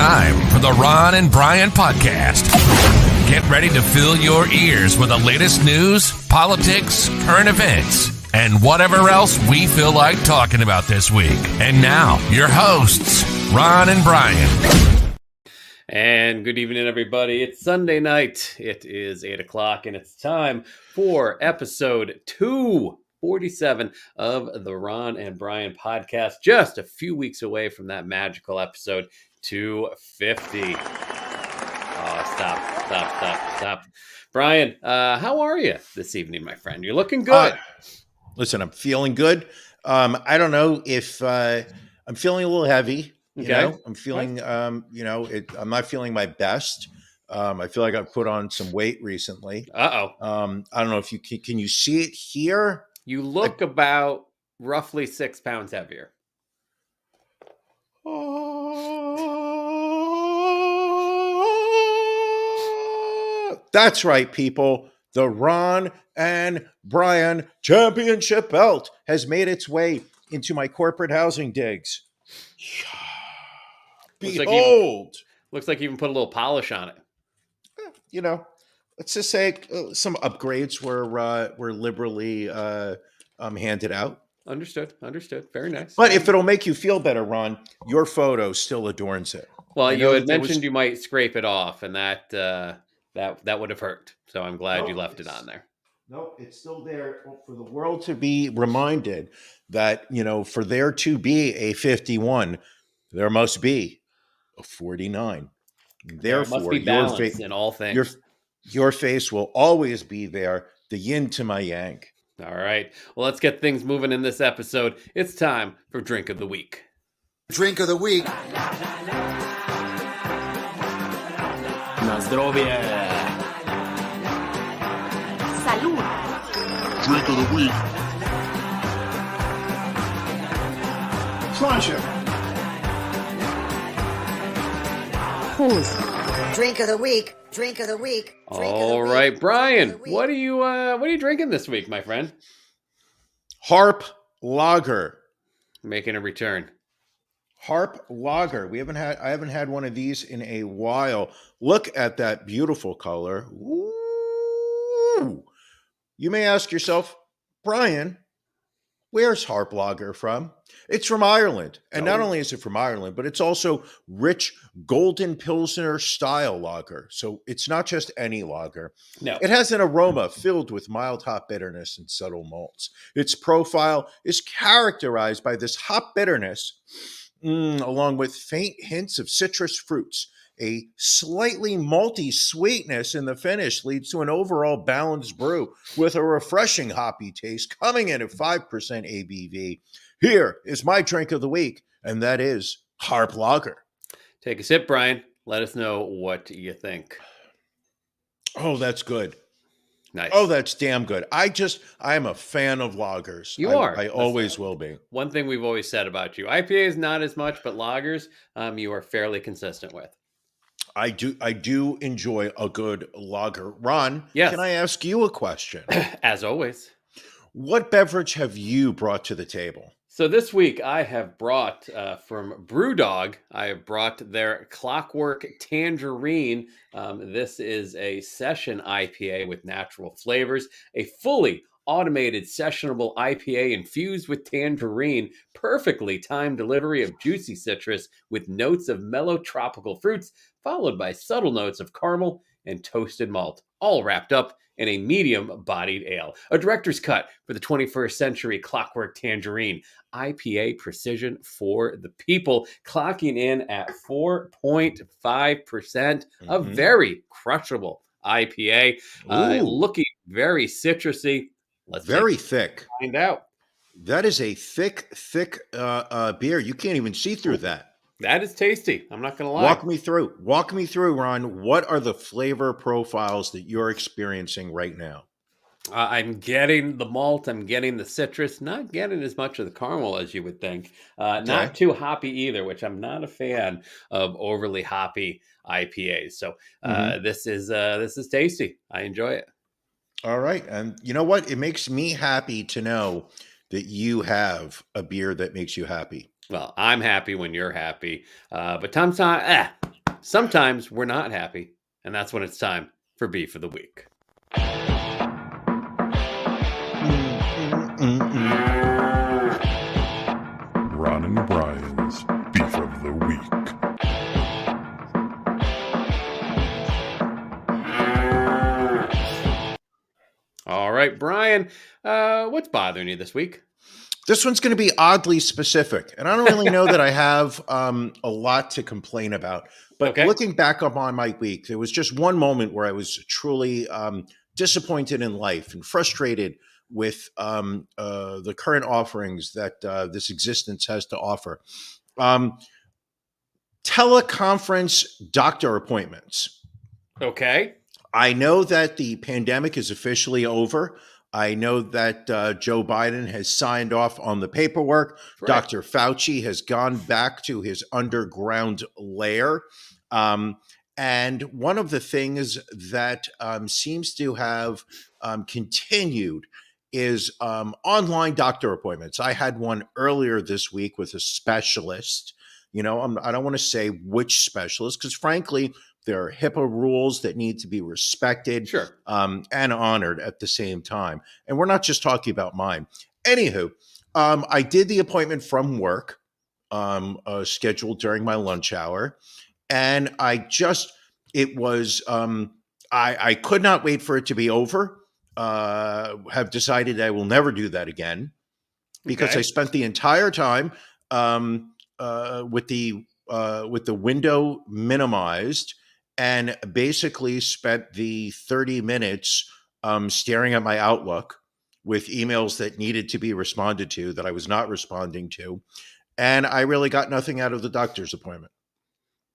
time for the Ron and Brian podcast. Get ready to fill your ears with the latest news, politics, current events, and whatever else we feel like talking about this week. And now, your hosts, Ron and Brian. And good evening, everybody. It's Sunday night. It is 8 o'clock, and it's time for episode 247 of the Ron and Brian podcast. Just a few weeks away from that magical episode 250. Oh, stop. Brian, how are you this evening, my friend? You're looking good. Listen, I'm feeling good. I don't know if I'm feeling a little heavy. You know, I'm feeling, I'm not feeling my best. I feel like I've put on some weight recently. I don't know if you can you see it here? You look about roughly 6 pounds heavier. That's right, people. The Ron and Brian Championship belt has made its way into my corporate housing digs. Behold. Looks like you even put a little polish on it. You know, let's just say some upgrades were liberally handed out. Understood. Very nice. But if it'll make you feel better, Ron, your photo still adorns it. Well, you had mentioned you might scrape it off, and that would have hurt. So I'm glad you left it on there. No, it's still there for the world to be reminded that, for there to be a 51, there must be a 49. Therefore, must be balance in all things. Your face will always be there, the yin to my yang. All right. Well, let's get things moving in this episode. It's time for Drink of the Week. Drink of the Week. Na zdrowie. Salud. Drink of the Week. Sláinte. Who's? Drink of the Week. Drink of the Week. All right, Brian. What are you drinking this week, my friend? Harp Lager. Making a return. Harp Lager. I haven't had one of these in a while. Look at that beautiful color. Ooh. You may ask yourself, Brian, where's Harp Lager from? It's from Ireland. And not only is it from Ireland, but it's also rich golden Pilsner style lager. So it's not just any lager. No. It has an aroma filled with mild hop bitterness and subtle malts. Its profile is characterized by this hop bitterness, along with faint hints of citrus fruits. A slightly malty sweetness in the finish leads to an overall balanced brew with a refreshing hoppy taste coming in at 5% ABV. Here is my drink of the week, and that is Harp Lager. Take a sip, Brian. Let us know what you think. Oh, that's good. Nice. Oh, that's damn good. I am a fan of lagers. I always will be. One thing we've always said about you. IPAs not as much, but lagers you are fairly consistent with. I do enjoy a good lager. Ron, yes. Can I ask you a question? As always. What beverage have you brought to the table? So this week I have brought from Brewdog, I have brought their Clockwork Tangerine. This is a session IPA with natural flavors, a fully automated sessionable IPA infused with tangerine, perfectly timed delivery of juicy citrus with notes of mellow tropical fruits, followed by subtle notes of caramel and toasted malt, all wrapped up in a medium-bodied ale. A director's cut for the 21st century Clockwork Tangerine. IPA precision for the people, clocking in at 4.5%. A very crushable IPA. Looking very citrusy. Let's thick. Find out. That is a thick beer. You can't even see through that. That is tasty. I'm not going to lie. Walk me through, Ron. What are the flavor profiles that you're experiencing right now? I'm getting the malt. I'm getting the citrus. Not getting as much of the caramel as you would think. Not too hoppy either, which I'm not a fan of overly hoppy IPAs. So this is tasty. I enjoy it. All right. And you know what? It makes me happy to know that you have a beer that makes you happy. Well, I'm happy when you're happy. But sometimes sometimes we're not happy, and that's when it's time for Beef of the Week. Ron and Brian's Beef of the Week. All right, Brian, what's bothering you this week? This one's going to be oddly specific, and I don't really know that I have a lot to complain about. But looking back upon my week, there was just one moment where I was truly disappointed in life and frustrated with the current offerings that this existence has to offer. Teleconference doctor appointments. Okay. I know that the pandemic is officially over. I know that Joe Biden has signed off on the paperwork. Right. Dr. Fauci has gone back to his underground lair. And one of the things that seems to have continued is online doctor appointments. I had one earlier this week with a specialist. I don't want to say which specialist, because frankly, there are HIPAA rules that need to be respected and honored at the same time. And we're not just talking about mine. Anywho, I did the appointment from work, scheduled during my lunch hour. And I could not wait for it to be over. Have decided I will never do that again, because I spent the entire time with the window minimized, and basically spent the 30 minutes staring at my Outlook with emails that needed to be responded to that I was not responding to. And I really got nothing out of the doctor's appointment.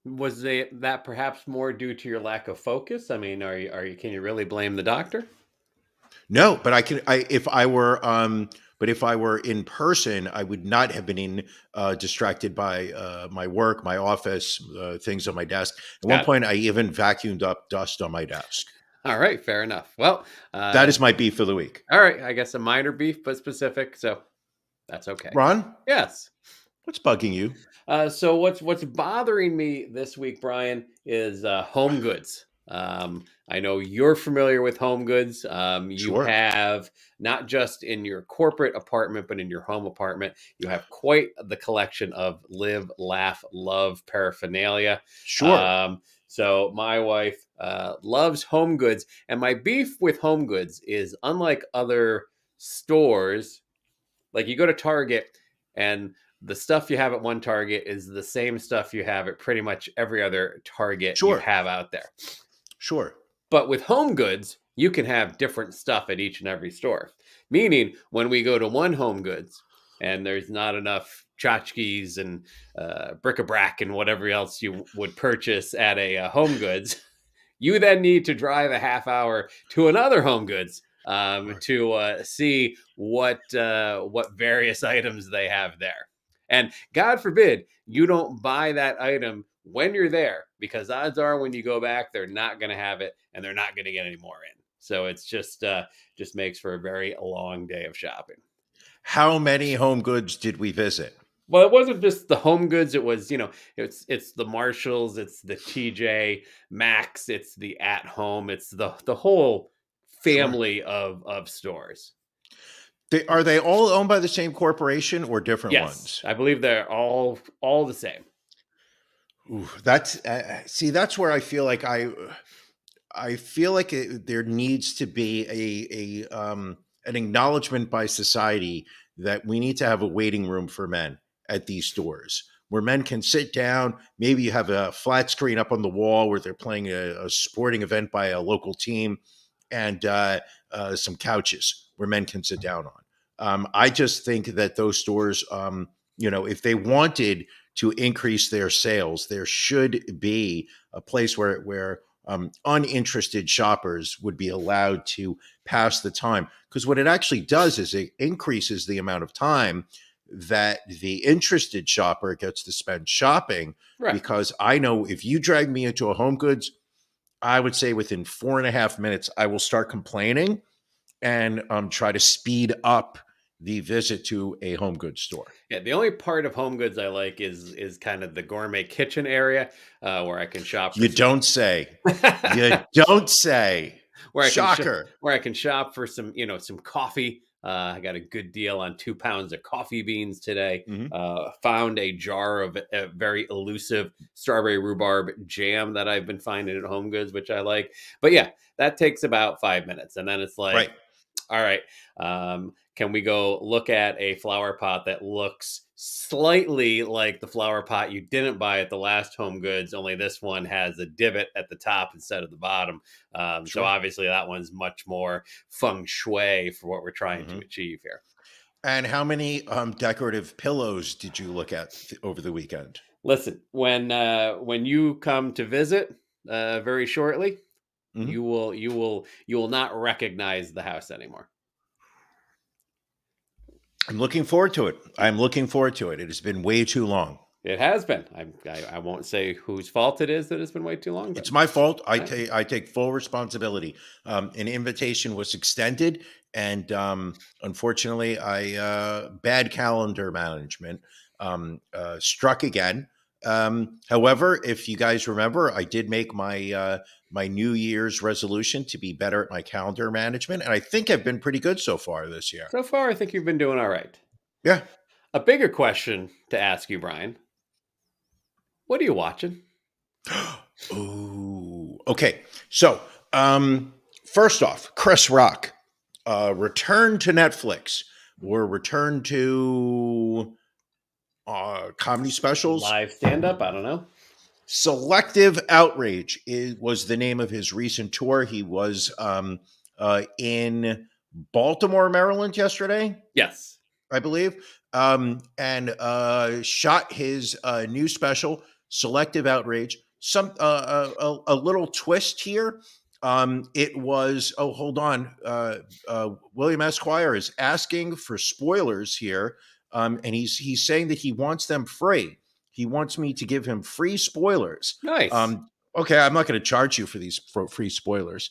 Was that perhaps more due to your lack of focus? I mean, can you really blame the doctor? No, but if I were in person, I would not have been distracted by my work, my office, things on my desk. At one point, I even vacuumed up dust on my desk. All right, fair enough. Well, that is my beef of the week. All right, I guess a minor beef, but specific, so that's okay. Ron? Yes. What's bugging you? So what's bothering me this week, Brian, is home goods. I know you're familiar with home goods. You have, not just in your corporate apartment, but in your home apartment, you have quite the collection of live, laugh, love paraphernalia. Sure. So my wife loves home goods, and my beef with home goods is, unlike other stores, like you go to Target and the stuff you have at one Target is the same stuff you have at pretty much every other Target you have out there. Sure. But with home goods, you can have different stuff at each and every store. Meaning, when we go to one Home Goods and there's not enough tchotchkes and bric-a-brac and whatever else you would purchase at a Home Goods, you then need to drive a half hour to another Home Goods to see what various items they have there. And God forbid you don't buy that item when you're there, because odds are when you go back, they're not going to have it and they're not going to get any more in. So it's just makes for a very long day of shopping. How many Home Goods did we visit? Well, it wasn't just the Home Goods. It was, it's the Marshalls, it's the TJ Maxx, it's the At Home, it's the whole family of stores. Are they all owned by the same corporation or different ones? I believe they're all the same. Ooh, that's where I feel like there needs to be an acknowledgement by society that we need to have a waiting room for men at these stores where men can sit down. Maybe you have a flat screen up on the wall where they're playing a sporting event by a local team, and some couches where men can sit down on. I just think that those stores, if they wanted to increase their sales, there should be a place where uninterested shoppers would be allowed to pass the time. Because what it actually does is it increases the amount of time that the interested shopper gets to spend shopping. Right. Because I know if you drag me into a Home Goods, I would say within 4.5 minutes, I will start complaining and try to speed up the visit to a home goods store. Yeah, the only part of Home Goods I like is kind of the gourmet kitchen area where I can shop for You don't say. You don't say. where I can Shocker. where I can shop for some, some coffee. I got a good deal on 2 pounds of coffee beans today. Mhm. Found a jar of a very elusive strawberry rhubarb jam that I've been finding at Home Goods, which I like. But yeah, that takes about 5 minutes, and then it's like, Right. all right, can we go look at a flower pot that looks slightly like the flower pot you didn't buy at the last Home Goods, only this one has a divot at the top instead of the bottom. So Sure. obviously that one's much more feng shui for what we're trying to Mhm. achieve here. And how many decorative pillows did you look at over the weekend? Listen, when you come to visit very shortly, Mhm. you will not recognize the house anymore. I'm looking forward to it. I'm looking forward to it. It has been way too long. It has been. I won't say whose fault it is that it's been way too long. But It's my fault. I Yeah. take full responsibility. An invitation was extended, and unfortunately, I bad calendar management struck again. However, if you guys remember, I did make my my New Year's resolution to be better at my calendar management, and I think I've been pretty good so far this year. So far, I think you've been doing all right. Yeah. A bigger question to ask you, Brian. What are you watching? Ooh. Okay. So, first off, Chris Rock, return to Netflix or return to comedy specials. Live stand-up? I don't know. Selective Outrage was the name of his recent tour. He was in Baltimore, Maryland yesterday, Yes. I believe, and shot his new special, Selective Outrage. A little twist here. It was hold on. William Esquire is asking for spoilers here, and he's saying that he wants them free. He wants me to give him free spoilers. Nice. Okay, I'm not going to charge you for these free spoilers.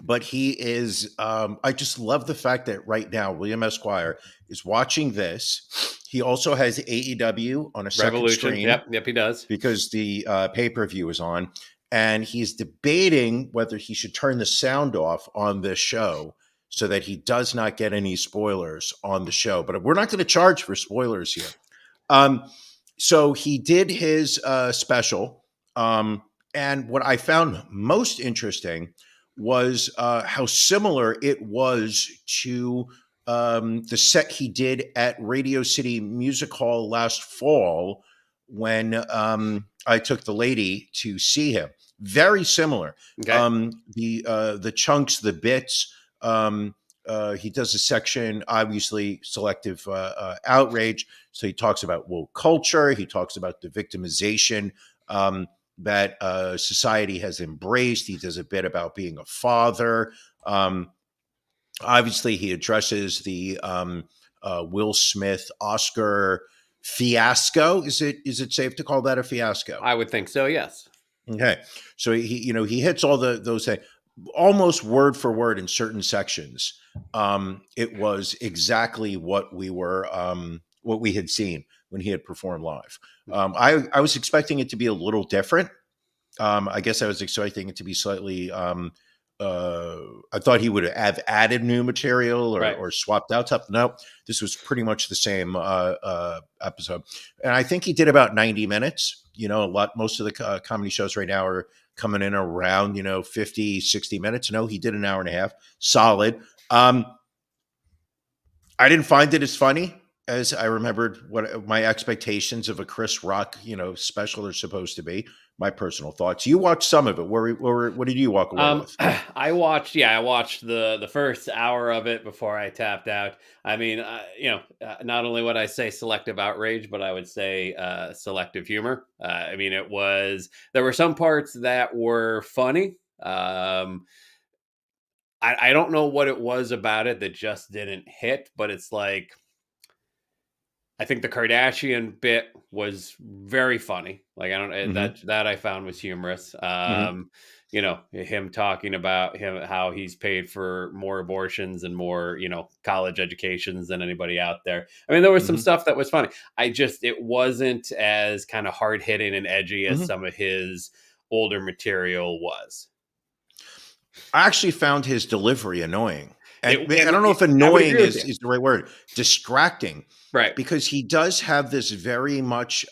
But he is, I just love the fact that right now, William Esquire is watching this. He also has AEW on a second Revolution. screen. Yep, he does. Because the pay-per-view is on. And he's debating whether he should turn the sound off on this show so that he does not get any spoilers on the show. But we're not going to charge for spoilers here. So he did his special. And what I found most interesting was how similar it was to the set he did at Radio City Music Hall last fall when I took the lady to see him. Very similar. Okay. The chunks, the bits. He does a section, obviously, selective outrage. So he talks about woke culture. He talks about the victimization that society has embraced. He does a bit about being a father. Obviously, he addresses the Will Smith Oscar fiasco. Is it safe to call that a fiasco? I would think so, yes. Okay, so he hits all those things almost word for word in certain sections. It was exactly what we had seen when he had performed live. I was expecting it to be a little different. I guess I was expecting it to be slightly. I thought he would have added new material or swapped out stuff. No, this was pretty much the same episode, and I think he did about 90 minutes. Most of the comedy shows right now are coming in around 50, 60 minutes. No, he did an hour and a half, solid. I didn't find it as funny as I remembered what my expectations of a Chris Rock, special are supposed to be. My personal thoughts. You watched some of it. What did you walk away with? I watched the first hour of it before I tapped out. I mean, not only would I say selective outrage, but I would say selective humor. I mean, there were some parts that were funny. I don't know what it was about it that just didn't hit, but it's like, I think the Kardashian bit was very funny. Like I don't that I found was humorous. You know, him talking about how he's paid for more abortions and more, you know, college educations than anybody out there. I mean, there was some stuff that was funny. It wasn't as kind of hard hitting and edgy as some of his older material was. I actually found his delivery annoying. And I don't know if annoying is the right word. Distracting. Right. Because he does have this very much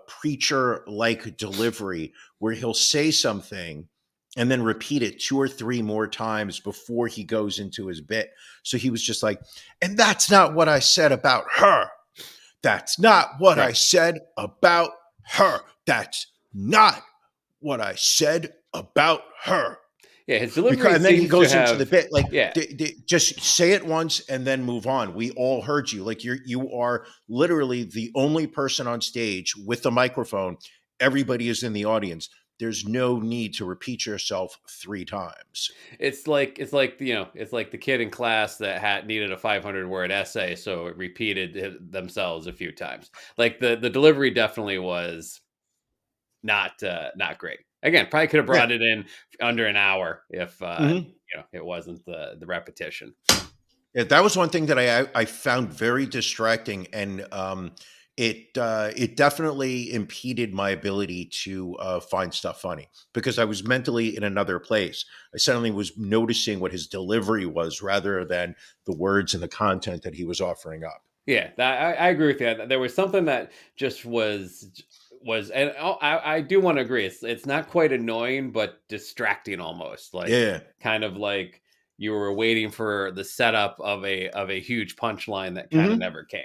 preacher-like delivery where he'll say something and then repeat it 2 or 3 more times before he goes into his bit. So he was just like, and that's not what I said about her. That's not what I said about her. That's not what I said about her. Yeah, his delivery and then he goes into the bit like, yeah. Just say it once and then move on. We all heard you. Like you are literally the only person on stage with the microphone. Everybody is in the audience. There's no need to repeat yourself 3 times. It's like you know, it's like the kid in class that needed a 500-word essay, so it repeated themselves a few times. Like the delivery definitely was not great. Again, probably could have brought it in under an hour if you know, it wasn't the repetition. Yeah, that was one thing that I found very distracting, and it definitely impeded my ability to find stuff funny because I was mentally in another place. I suddenly was noticing what his delivery was rather than the words and the content that he was offering up. Yeah, I agree with you. There was something that just was, and I do want to agree. It's not quite annoying, but distracting almost. Like, kind of like you were waiting for the setup of a huge punchline that kind of never came.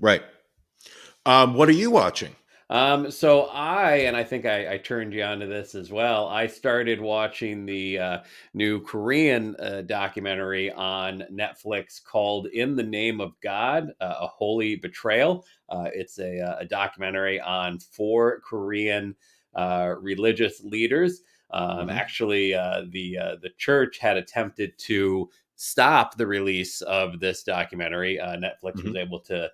Right. What are you watching? So I think I turned you onto this as well. I started watching the new Korean documentary on Netflix called "In the Name of God: A Holy Betrayal." It's a documentary on 4 Korean religious leaders. Actually, the church had attempted to stop the release of this documentary. Netflix was able to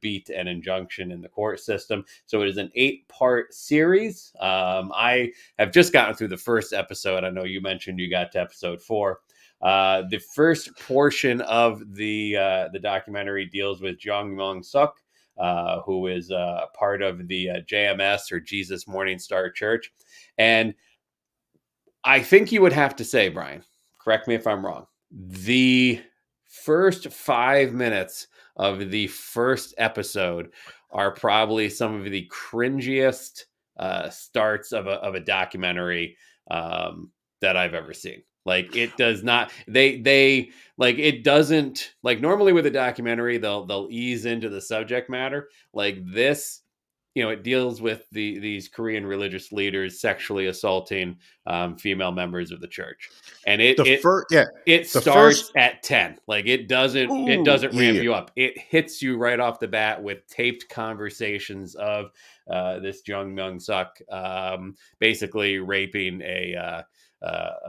beat an injunction in the court system. So it is an 8-part series. I have just gotten through the first episode. I know you mentioned you got to episode 4. The first portion of the documentary deals with Jong Myung-suk, who is part of the JMS, or Jesus Morning Star Church. And I think you would have to say, Brian, correct me if I'm wrong, the first 5 minutes of the first episode are probably some of the cringiest starts of a documentary that I've ever seen. Like, it does not, they like, it doesn't, like, normally with a documentary, they'll ease into the subject matter. Like this, you know, it deals with these Korean religious leaders sexually assaulting female members of the church, and it starts at 10. Like it doesn't ramp you up. It hits you right off the bat with taped conversations of this Jung Myung Suk basically raping a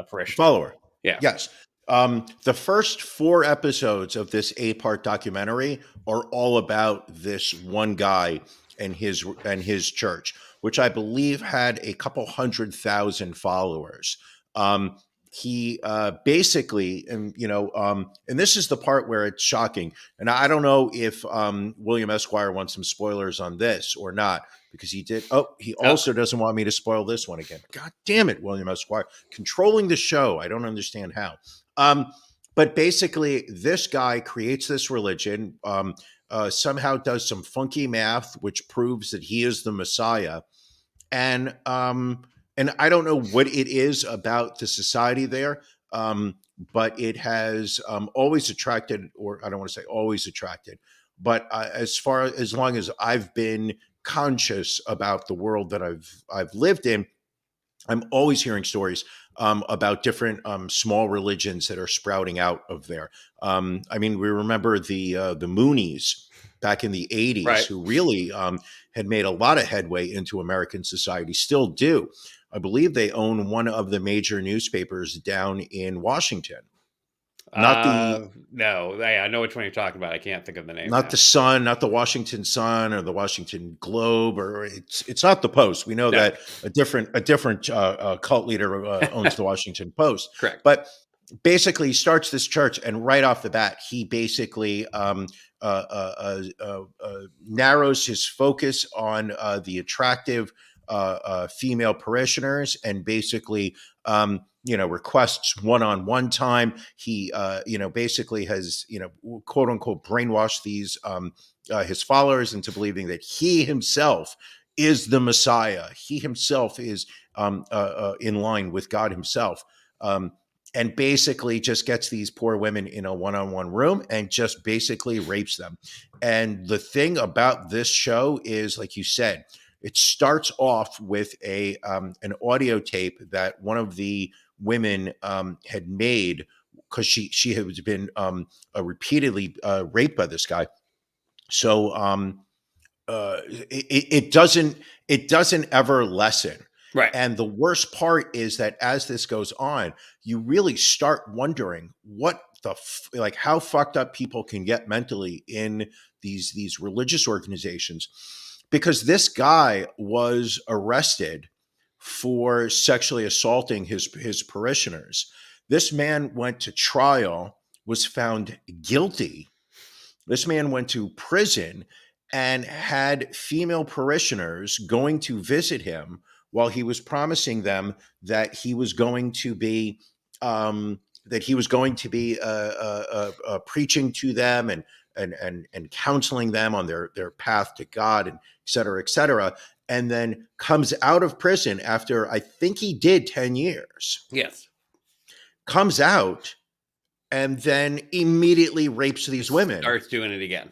parishioner. Follower. Yeah. Yes. The first 4 episodes of this 8-part documentary are all about this one guy and his church, which I believe had a couple 100,000 followers. He basically, and this is the part where it's shocking. And I don't know if William Esquire wants some spoilers on this or not, because he did. He also doesn't want me to spoil this one again. God damn it, William Esquire, controlling the show. I don't understand how. But basically, this guy creates this religion, somehow does some funky math, which proves that he is the Messiah. And I don't know what it is about the society there, but it has always attracted, or I don't want to say always attracted, but as long as I've been conscious about the world that I've lived in, I'm always hearing stories about different small religions that are sprouting out of there. I mean, we remember the Moonies back in the 80s, right, who really had made a lot of headway into American society, still do. I believe they own one of the major newspapers down in Washington. Not the No, I know which one you're talking about. I can't think of the name. not now. the Sun, not the Washington Sun or the Washington Globe, or it's not the Post. We know No. that a different cult leader owns the Washington Post. Correct. But basically, he starts this church, and right off the bat, he basically narrows his focus on the attractive female parishioners, and basically requests one-on-one time. He basically has quote unquote brainwashed these his followers into believing that he himself is the Messiah. He himself is in line with God himself. And basically just gets these poor women in a one-on-one room and just basically rapes them. And the thing about this show is, like you said, it starts off with an audio tape that one of the women had made, because she had been repeatedly raped by this guy. So it doesn't ever lessen. Right. And the worst part is that as this goes on, you really start wondering how fucked up people can get mentally in these religious organizations, because this guy was arrested for sexually assaulting his parishioners. This man went to trial, was found guilty. This man went to prison and had female parishioners going to visit him while he was promising them that he was going to be preaching to them and counseling them on their path to God, and et cetera, et cetera. And then comes out of prison after, I think he did 10 years. Yes. Comes out and then immediately rapes these women. Starts doing it again.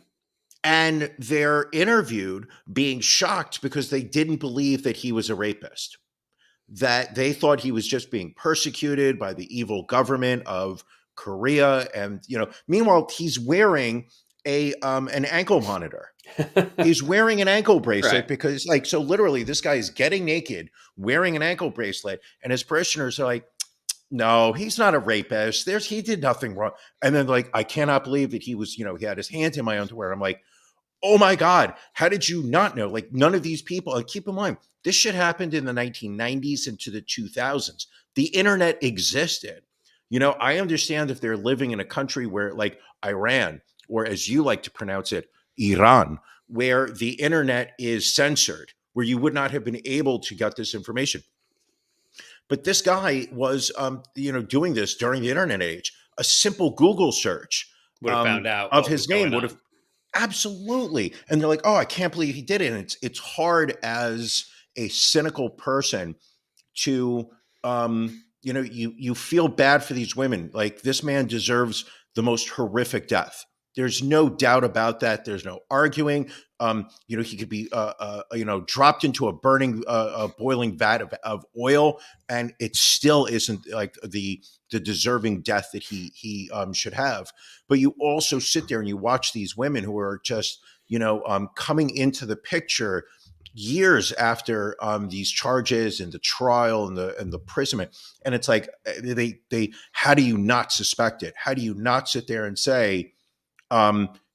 And they're interviewed being shocked because they didn't believe that he was a rapist, that they thought he was just being persecuted by the evil government of Korea. And, meanwhile, he's wearing an ankle monitor. He's wearing an ankle bracelet, right? Because so literally this guy is getting naked, wearing an ankle bracelet, and his parishioners are like, no, he's not a rapist. He did nothing wrong. And then I cannot believe that he was, he had his hand in my underwear. I'm like, oh my God, how did you not know? None of these people, and keep in mind, this shit happened in the 1990s into the 2000s. The internet existed. I understand if they're living in a country where Iran, or as you like to pronounce it, Iran, where the internet is censored, where you would not have been able to get this information. But this guy was, doing this during the internet age. A simple Google search would have found out of his name would have absolutely. And they're like, "Oh, I can't believe he did it." And it's hard as a cynical person to, you feel bad for these women. This man deserves the most horrific death. There's no doubt about that. There's no arguing. He could be, dropped into a burning, boiling vat of oil, and it still isn't the deserving death that he should have. But you also sit there and you watch these women who are just, coming into the picture years after these charges and the trial and the imprisonment, and it's they how do you not suspect it? How do you not sit there and say,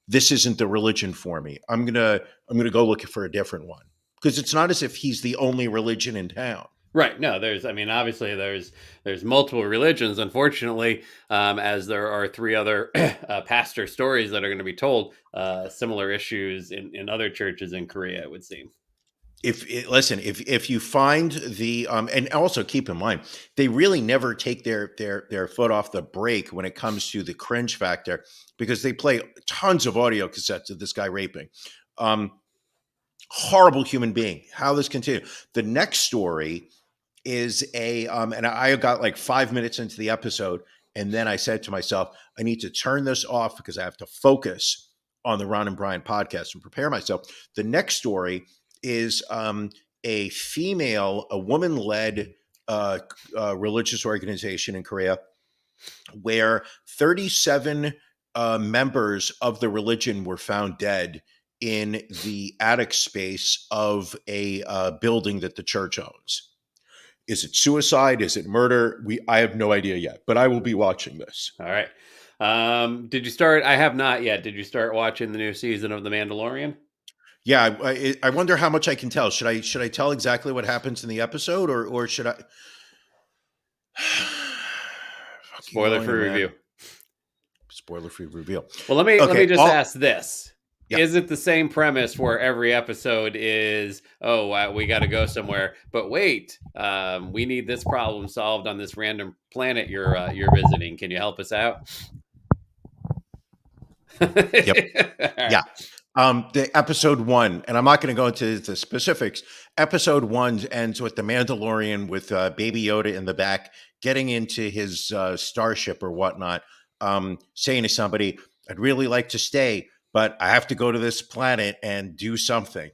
this isn't the religion for me. I'm gonna go looking for a different one, because it's not as if he's the only religion in town. Right. No, obviously there's multiple religions, unfortunately, as there are 3 other pastor stories that are going to be told, similar issues in other churches in Korea, it would seem. If you find the and also keep in mind, they really never take their foot off the brake when it comes to the cringe factor, because they play tons of audio cassettes of this guy raping. Horrible human being. How this continues. The next story is and I got 5 minutes into the episode, and then I said to myself, I need to turn this off because I have to focus on the Ron and Brian podcast and prepare myself. The next story is a woman-led religious organization in Korea, where 37 members of the religion were found dead in the attic space of a building that the church owns. Is it suicide? Is it murder? I have no idea yet, but I will be watching this. All right. Did you start? I have not yet. Did you start watching the new season of The Mandalorian? Yeah, I wonder how much I can tell. Should I tell exactly what happens in the episode, or should I? Fucking Spoiler free William, man. review. Spoiler-free reveal. Well, let me Okay, just ask this. Yeah. Is it the same premise where every episode is, we got to go somewhere, but wait, we need this problem solved on this random planet you're visiting. Can you help us out? Yep. All right. Yeah. The episode 1, and I'm not going to go into the specifics. Episode 1 ends with the Mandalorian with Baby Yoda in the back, getting into his starship or whatnot, saying to somebody, "I'd really like to stay, but I have to go to this planet and do something."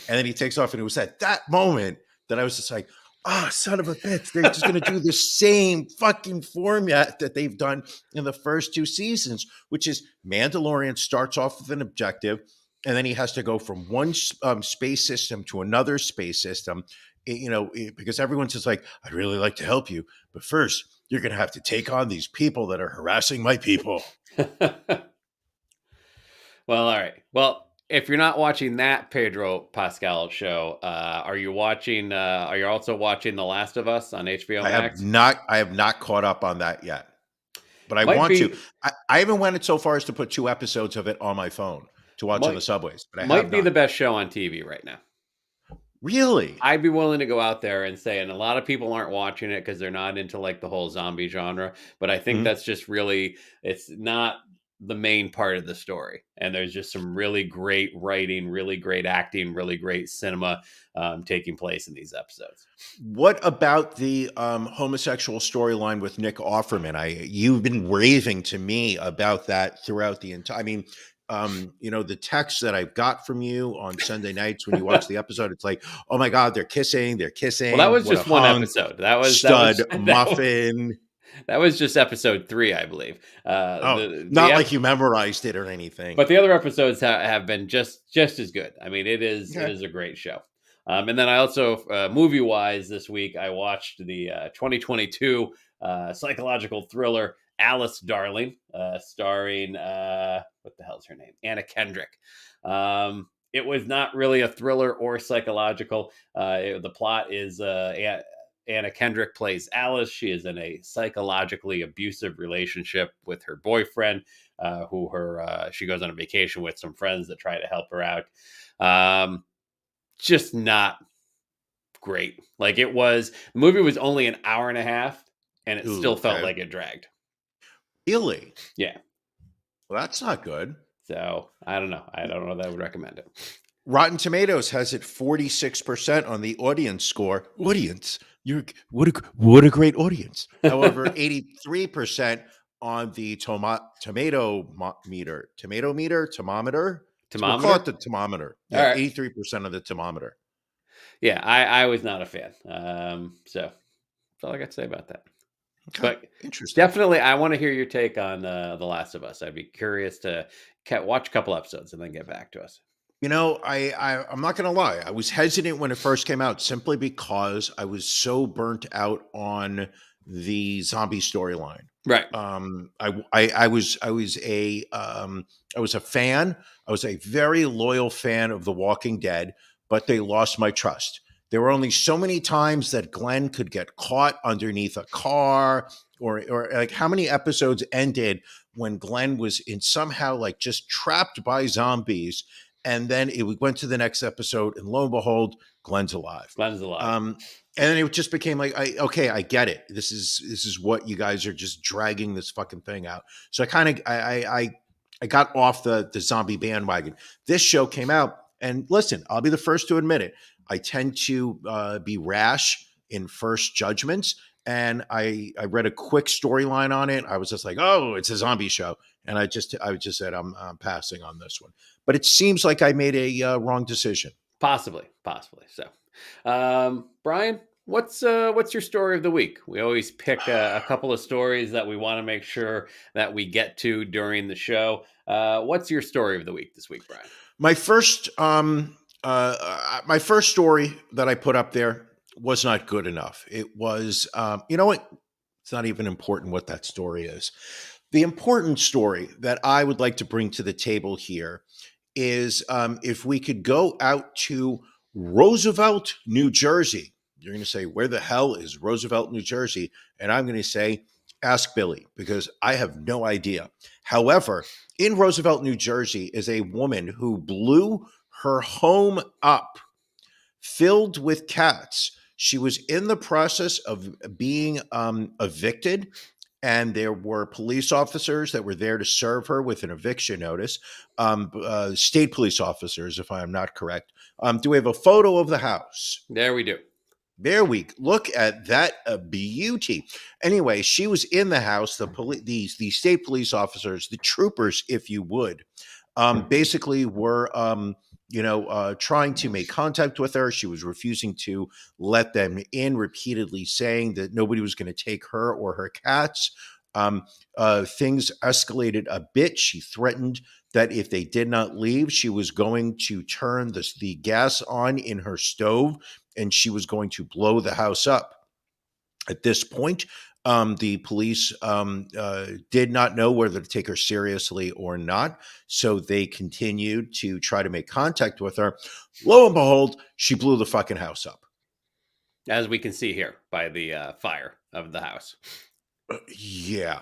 And then he takes off, and it was at that moment that I was just like, "Oh, son of a bitch! They're just going to do the same fucking format that they've done in the first 2 seasons, which is Mandalorian starts off with an objective, and then he has to go from one space system to another space system, because everyone's just like, I'd really like to help you, but first you're going to have to take on these people that are harassing my people." Well, all right. Well, if you're not watching that Pedro Pascal show, are you watching? Are you also watching The Last of Us on HBO Max? I have not caught up on that yet, but I Might want be- to. I even went so far as to put 2 episodes of it on my phone to watch on the subways. But I might have be not. the best show on TV right now. Really? I'd be willing to go out there and say, and a lot of people aren't watching it because they're not into like the whole zombie genre, but I think that's just really, it's not the main part of the story. And there's just some really great writing, really great acting, really great cinema taking place in these episodes. What about the homosexual storyline with Nick Offerman? You've been raving to me about that throughout the entire. I mean, the text that I've got from you on Sunday nights when you watch the episode, it's like, oh my God, they're kissing. Well, that was What just a one hunk, episode. That was stud that muffin. That was just episode 3, I believe. Not like you memorized it or anything. But the other episodes have been just as good. I mean, it is a great show. And then I also, movie-wise, this week, I watched the 2022 psychological thriller Alice Darling, starring, what the hell's her name? Anna Kendrick. It was not really a thriller or psychological. The plot is Anna Kendrick plays Alice. She is in a psychologically abusive relationship with her boyfriend, she goes on a vacation with some friends that try to help her out. Just not great. Like the movie was only an hour and a half, and it still felt like it dragged. Really? Yeah. Well, that's not good. So I don't know. I don't know that I would recommend it. Rotten Tomatoes has it 46% on the audience score. Audience, what a great audience. However, 83% on the tomato meter. We'll call it the thermometer. Yeah, right. 83% of the thermometer. Yeah, I was not a fan. So that's all I got to say about that. Okay. But interesting. Definitely, I want to hear your take on The Last of Us. I'd be curious to watch a couple episodes and then get back to us. I'm not going to lie. I was hesitant when it first came out simply because I was so burnt out on the zombie storyline. Right. I was a fan. I was a very loyal fan of The Walking Dead, but they lost my trust. There were only so many times that Glenn could get caught underneath a car, or like how many episodes ended when Glenn was in somehow like just trapped by zombies. And then we went to the next episode, and lo and behold, Glenn's alive. And then it just became like, I get it. This is what you guys are just dragging this fucking thing out. So I got off the zombie bandwagon. This show came out, and listen, I'll be the first to admit it. I tend to be rash in first judgments, and I read a quick storyline on it. I was just like, oh, it's a zombie show. And I just said, I'm passing on this one. But it seems like I made a wrong decision. Possibly. So, Brian, what's your story of the week? We always pick a couple of stories that we want to make sure that we get to during the show. What's your story of the week this week, Brian? My first story that I put up there was not good enough. It was, you know what? It's not even important what that story is. The important story that I would like to bring to the table here is if we could go out to Roosevelt, New Jersey. You're going to say, where the hell is Roosevelt, New Jersey? And I'm going to say, ask Billy, because I have no idea. However, in Roosevelt, New Jersey is a woman who blew her home up, filled with cats. She was in the process of being evicted, and there were police officers that were there to serve her with an eviction notice. State police officers, if I'm not correct. Do we have a photo of the house? There we do. There we look at that beauty. Anyway, she was in the house. The state police officers, the troopers, if you would, basically were trying to make contact with her. She was refusing to let them in, repeatedly saying that nobody was going to take her or her cats. Things escalated a bit. She threatened that if they did not leave, she was going to turn the gas on in her stove, and she was going to blow the house up. At this point, the police did not know whether to take her seriously or not, so they continued to try to make contact with her. Lo and behold, she blew the fucking house up. As we can see here by the fire of the house. Yeah.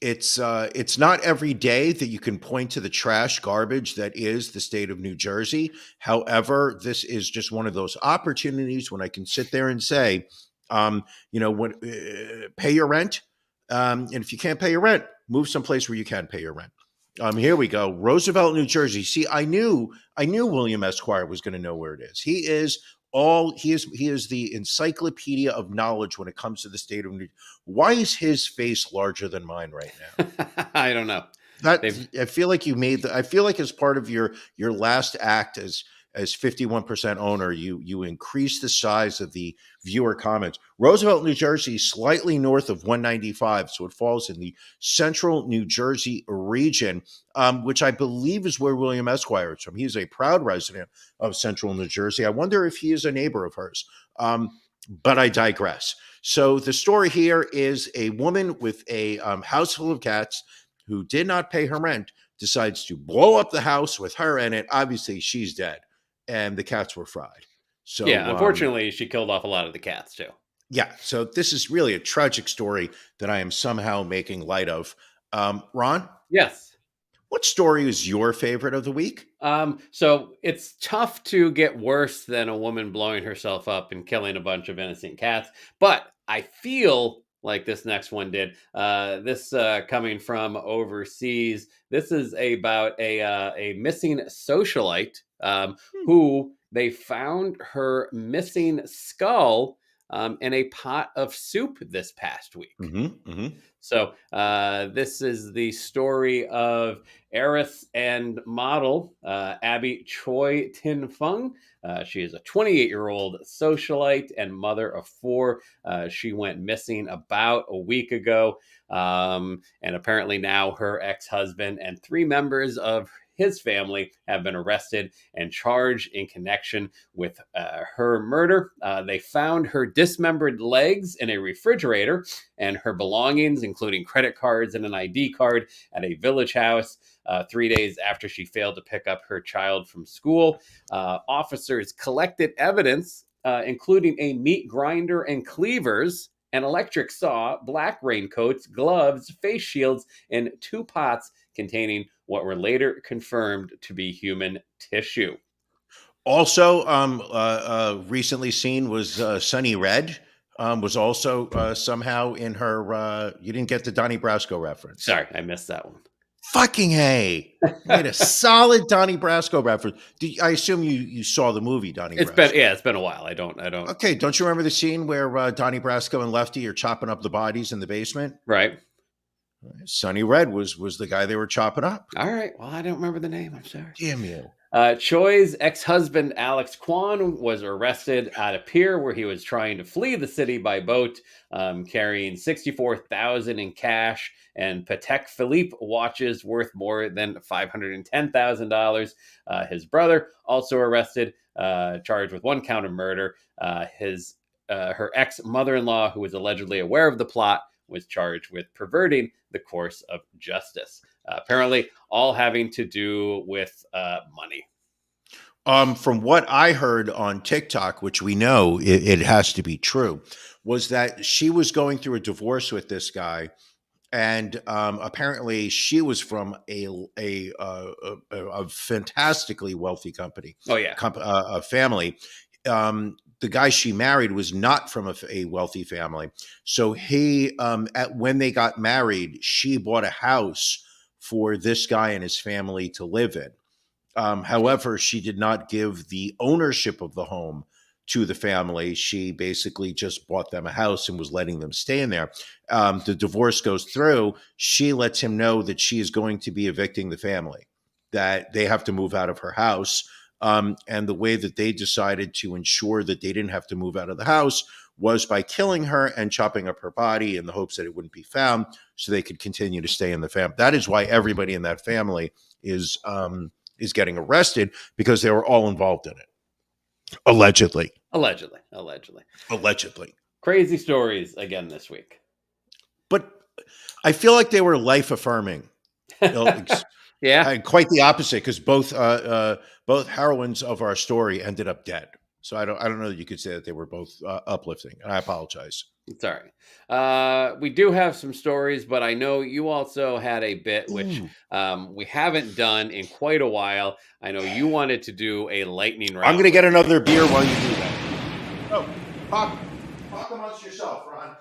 It's not every day that you can point to the trash garbage that is the state of New Jersey. However, this is just one of those opportunities when I can sit there and say, pay your rent. And if you can't pay your rent, move someplace where you can pay your rent. Here we go. Roosevelt, New Jersey. See, I knew William Esquire was going to know where it is. He is the encyclopedia of knowledge when it comes to the state of New Jersey. Why is his face larger than mine right now? I don't know. I feel like I feel like as part of your last act as 51% owner, you increase the size of the viewer comments. Roosevelt, New Jersey, slightly north of 195, so it falls in the central New Jersey region, which I believe is where William Esquire is from. He is a proud resident of central New Jersey. I wonder if he is a neighbor of hers, but I digress. So the story here is a woman with a house full of cats who did not pay her rent decides to blow up the house with her in it. Obviously, she's dead, and the cats were fried. So yeah, unfortunately, she killed off a lot of the cats too. Yeah, so this is really a tragic story that I am somehow making light of. Ron? Yes. What story is your favorite of the week? So it's tough to get worse than a woman blowing herself up and killing a bunch of innocent cats, but I feel like this next one did. This coming from overseas. This is about a missing socialite who they found her missing skull in a pot of soup this past week. Mm-hmm, mm-hmm. So this is the story of heiress and model Abby Choi Tin Fung. She is a 28-year-old socialite and mother of 4. She went missing about a week ago. And apparently now her ex-husband and 3 members of his family have been arrested and charged in connection with her murder. They found her dismembered legs in a refrigerator and her belongings, including credit cards and an ID card, at a village house 3 days after she failed to pick up her child from school. Officers collected evidence, including a meat grinder and cleavers, an electric saw, black raincoats, gloves, face shields, and 2 pots containing what were later confirmed to be human tissue. Also, recently seen was Sunny Red. Was also somehow in her. You didn't get the Donnie Brasco reference. Sorry, I missed that one. Fucking hey! Made a solid Donnie Brasco reference. I assume you saw the movie Donnie Brasco. It's been a while. I don't. Okay, don't you remember the scene where Donnie Brasco and Lefty are chopping up the bodies in the basement? Right. Sunny Red was the guy they were chopping up. All right. Well, I don't remember the name. I'm sorry. Damn you. Choi's ex-husband, Alex Kwan, was arrested at a pier where he was trying to flee the city by boat, carrying $64,000 in cash and Patek Philippe watches worth more than $510,000. His brother also arrested, charged with 1 count of murder. Her ex-mother-in-law, who was allegedly aware of the plot, was charged with perverting the course of justice. Apparently, all having to do with money. From what I heard on TikTok, which we know it has to be true, was that she was going through a divorce with this guy, and apparently she was from a fantastically wealthy company. Oh yeah, A family. The guy she married was not from a wealthy family, so when they got married, she bought a house for this guy and his family to live in. However, she did not give the ownership of the home to the family. She basically just bought them a house and was letting them stay in there. The divorce goes through. She lets him know that she is going to be evicting the family, that they have to move out of her house. And the way that they decided to ensure that they didn't have to move out of the house was by killing her and chopping up her body in the hopes that it wouldn't be found so they could continue to stay in the family. That is why everybody in that family is getting arrested, because they were all involved in it. Allegedly. Crazy stories again this week. But I feel like they were life affirming. Yeah. Quite the opposite, because both heroines of our story ended up dead. So I don't know that you could say that they were both uplifting. I apologize. It's all right. We do have some stories, but I know you also had a bit which we haven't done in quite a while. I know you wanted to do a lightning round. I'm going to get another beer while you do that. Oh, talk amongst yourself, Ron.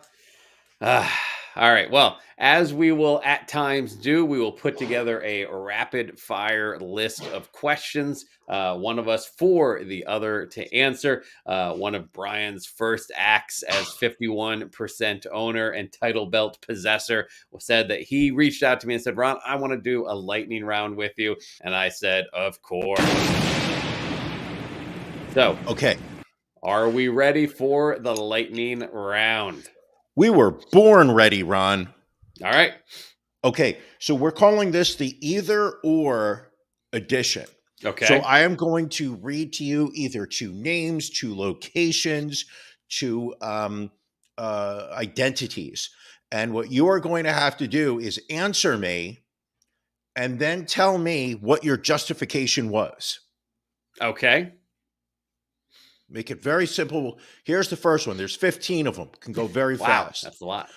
All right. Well, as we will at times do, we will put together a rapid fire list of questions, one of us for the other to answer. One of Brian's first acts as 51% owner and title belt possessor said that he reached out to me and said, Ron, I want to do a lightning round with you. And I said, of course. So, okay. Are we ready for the lightning round? We were born ready, Ron. All right. Okay, so we're calling this the either or edition. Okay. So I am going to read to you either two names, two locations, two identities. And what you are going to have to do is answer me and then tell me what your justification was. Okay. Make it very simple. Here's the first one. There's 15 of them. Can go very fast. That's a lot.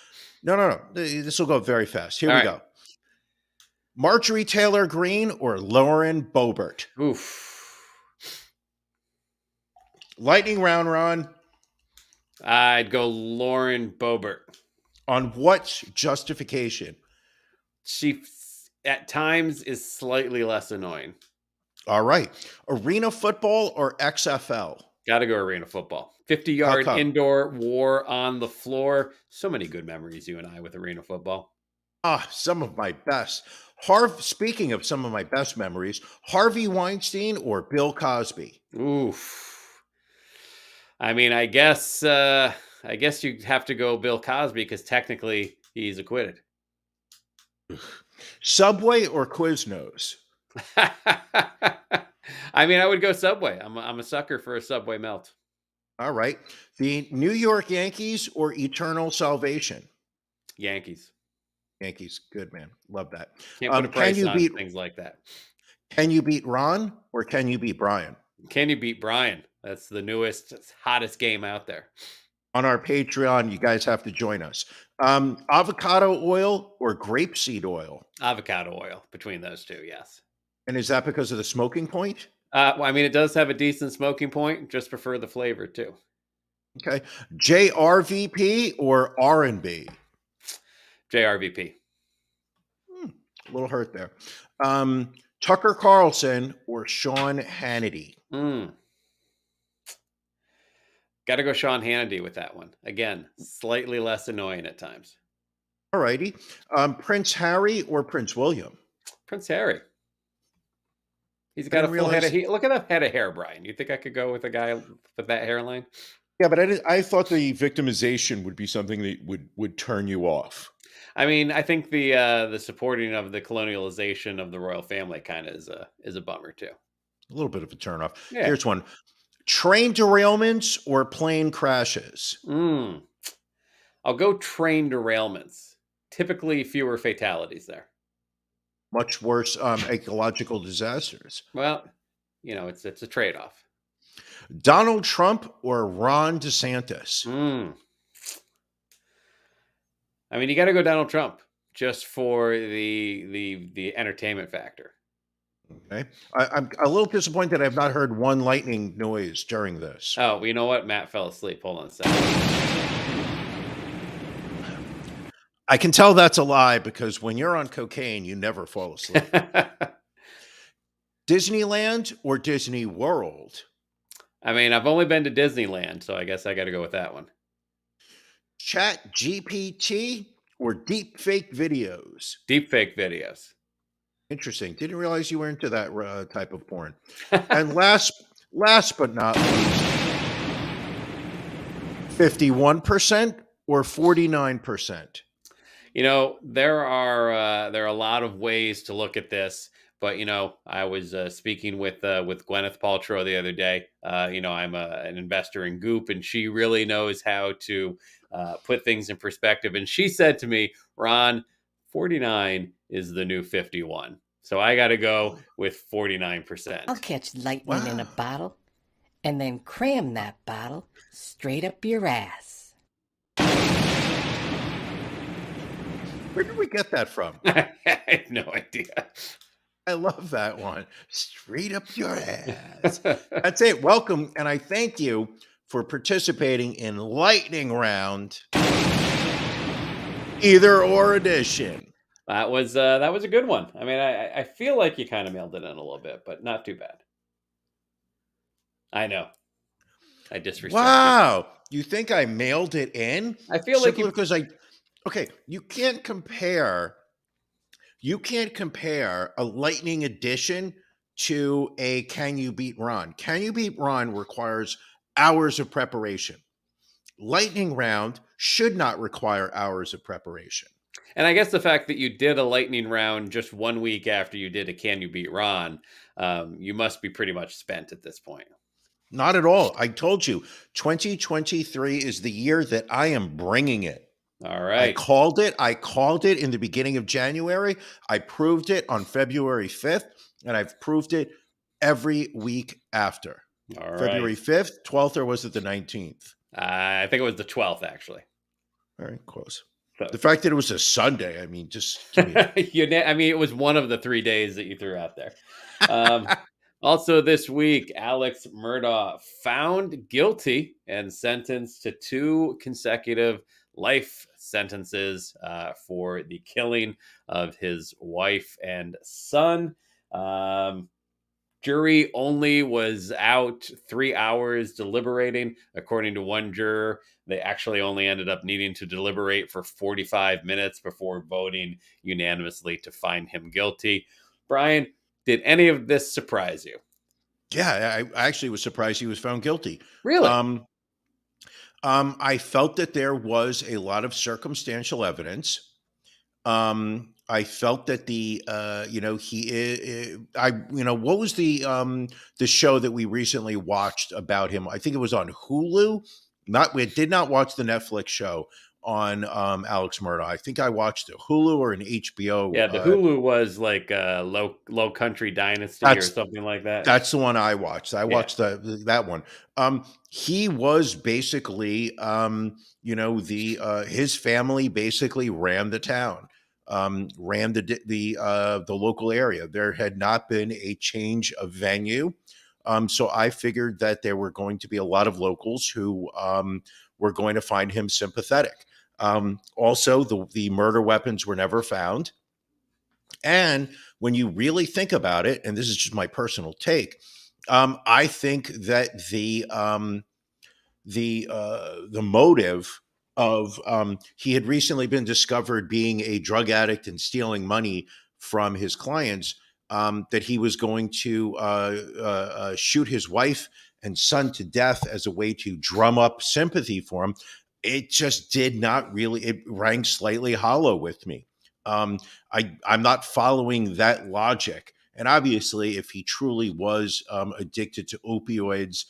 No. This will go very fast. Here we go. Marjorie Taylor Greene or Lauren Boebert? Oof. Lightning round, Ron. I'd go Lauren Boebert. On what justification? She, at times, is slightly less annoying. All right. Arena football or XFL? Got to go arena football. 50-yard indoor war on the floor. So many good memories, you and I, with arena football. Some of my best. Speaking of some of my best memories, Harvey Weinstein or Bill Cosby? Oof. I mean, I guess you have to go Bill Cosby because technically he's acquitted. Subway or Quiznos? I mean, I would go Subway. I'm a sucker for a Subway melt. All right. The New York Yankees or Eternal Salvation? Yankees. Good, man. Love that. Can't put a price on things like that. Can you beat Ron or can you beat Brian? Can you beat Brian? That's the newest, hottest game out there. On our Patreon, you guys have to join us. Avocado oil or grapeseed oil? Avocado oil, between those two, yes. And is that because of the smoking point? Well, I mean, it does have a decent smoking point. Just prefer the flavor, too. Okay. JRVP or R&B? JRVP. A little hurt there. Tucker Carlson or Sean Hannity? Got to go Sean Hannity with that one. Again, slightly less annoying at times. All righty. Prince Harry or Prince William? Prince Harry. He's got a full head of hair. Look at that head of hair, Brian. You think I could go with a guy with that hairline? Yeah, but I thought the victimization would be something that would turn you off. I mean, I think the supporting of the colonialization of the royal family kind of is a bummer too. A little bit of a turnoff. Yeah. Here's one. Train derailments or plane crashes? I'll go train derailments. Typically fewer fatalities there. Much worse ecological disasters. Well, it's a trade-off. Donald Trump or Ron DeSantis? I mean, you got to go Donald Trump just for the entertainment factor. Okay. I'm a little disappointed I've not heard one lightning noise during this. Oh, well, you know what? Matt fell asleep. Hold on a second. I can tell that's a lie because when you're on cocaine, you never fall asleep. Disneyland or Disney World? I mean, I've only been to Disneyland, so I guess I got to go with that one. Chat GPT or deep fake videos? Deep fake videos. Interesting. Didn't realize you were into that type of porn. And last but not least, 51% or 49%? There are a lot of ways to look at this, but I was speaking with Gwyneth Paltrow the other day. I'm an investor in Goop, and she really knows how to put things in perspective. And she said to me, Ron, 49 is the new 51. So I got to go with 49%. I'll catch lightning in a bottle and then cram that bottle straight up your ass. Where did we get that from? I have no idea. I love that one. Straight up your ass. That's it. Welcome. And I thank you for participating in Lightning Round Either or Edition. That was a good one. I mean, I feel like you kind of mailed it in a little bit, but not too bad. I know. I disrespect. Wow. You think I mailed it in? I feel like because you can't compare a Lightning Edition to a Can You Beat Ron. Can You Beat Ron requires hours of preparation. Lightning Round should not require hours of preparation. And I guess the fact that you did a lightning round just 1 week after you did a Can You Beat Ron, you must be pretty much spent at this point. Not at all. I told you, 2023 is the year that I am bringing it. All right. I called it in the beginning of January. I proved it on February 5th, and I've proved it every week after. All right. February 5th, 12th, or was it the 19th? I think it was the 12th, actually. All right, close. So, the fact that it was a Sunday, I mean, just give me it was one of the 3 days that you threw out there. Also this week, Alex Murdaugh found guilty and sentenced to 2 consecutive life sentences for the killing of his wife and son. Jury only was out 3 hours deliberating. According to one juror, they actually only ended up needing to deliberate for 45 minutes before voting unanimously to find him guilty. Brian, did any of this surprise you? Yeah, I actually was surprised he was found guilty. Really? I felt that there was a lot of circumstantial evidence. I felt that what was the show that we recently watched about him? I think it was on Hulu. We did not watch the Netflix show on Alex Murdaugh. I think I watched a Hulu or an HBO. Yeah, the Hulu was like Low Country Dynasty or something like that. That's the one I watched. I watched that one. He was basically, his family basically ran the town, ran the local area. There had not been a change of venue. So I figured that there were going to be a lot of locals who were going to find him sympathetic. Also, the murder weapons were never found. And when you really think about it, and this is just my personal take, I think that the motive of he had recently been discovered being a drug addict and stealing money from his clients, that he was going to shoot his wife and son to death as a way to drum up sympathy for him. It just did not really, it rang slightly hollow with me. I'm not following that logic. And obviously, if he truly was addicted to opioids,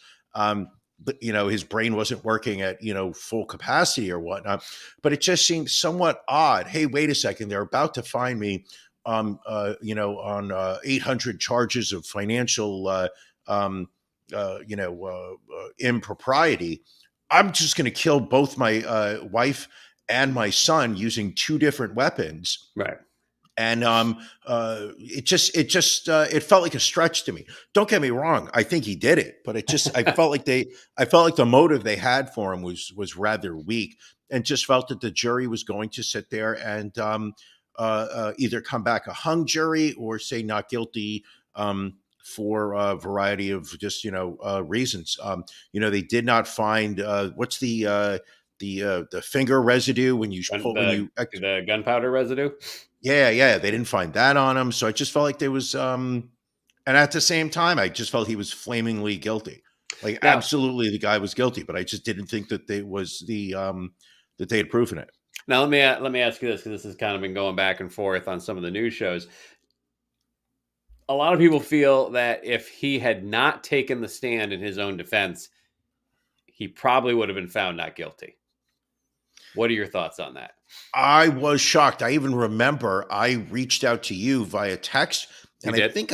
his brain wasn't working at, full capacity or whatnot. But it just seemed somewhat odd. Hey, wait a second. They're about to find me, on 800 charges of financial, impropriety. I'm just going to kill both my wife and my son using two different weapons. Right. And it felt like a stretch to me. Don't get me wrong. I think he did it, but I felt like the motive they had for him was rather weak, and just felt that the jury was going to sit there and either come back a hung jury or say not guilty for a variety of just reasons. They did not find what's the finger residue when you the gunpowder residue. Yeah, they didn't find that on him. So I just felt like there was, and at the same time, I just felt he was flamingly guilty. Like, absolutely, the guy was guilty, but I just didn't think that they had proven it. Now, let me ask you this, because this has kind of been going back and forth on some of the news shows. A lot of people feel that if he had not taken the stand in his own defense, he probably would have been found not guilty. What are your thoughts on that? I was shocked. I even remember I reached out to you via text, and I think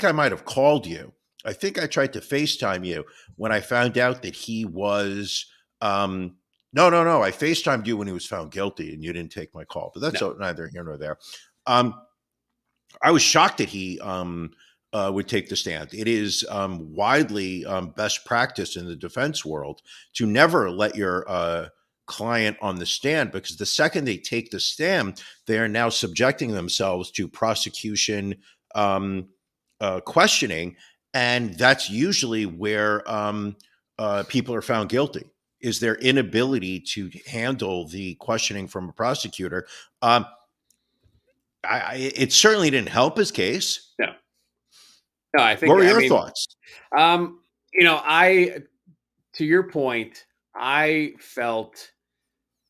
I might have called you. I think I tried to FaceTime you when I found out that he was. No. I FaceTimed you when he was found guilty, and you didn't take my call. But that's neither here nor there. I was shocked that he would take the stand. It is widely best practice in the defense world to never let your client on the stand, because the second they take the stand, they are now subjecting themselves to prosecution questioning, and that's usually where people are found guilty, is their inability to handle the questioning from a prosecutor. It certainly didn't help his case. No, I think. What were your thoughts? To your point, I felt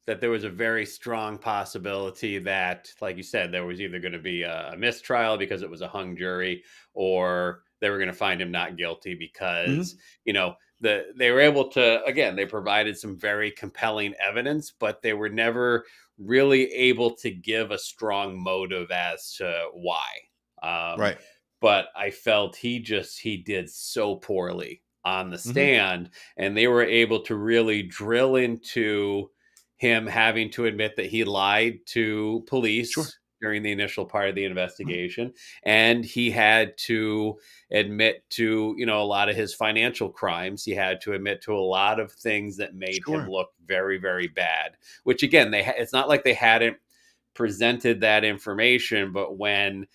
that there was a very strong possibility that, like you said, there was either going to be a mistrial because it was a hung jury, or they were going to find him not guilty because, they were able to, again, they provided some very compelling evidence, but they were never really able to give a strong motive as to why. Right. But I felt he did so poorly on the stand, and they were able to really drill into him having to admit that he lied to police during the initial part of the investigation. And he had to admit to, a lot of his financial crimes. He had to admit to a lot of things that made him look very, very bad, which again, it's not like they hadn't presented that information, but when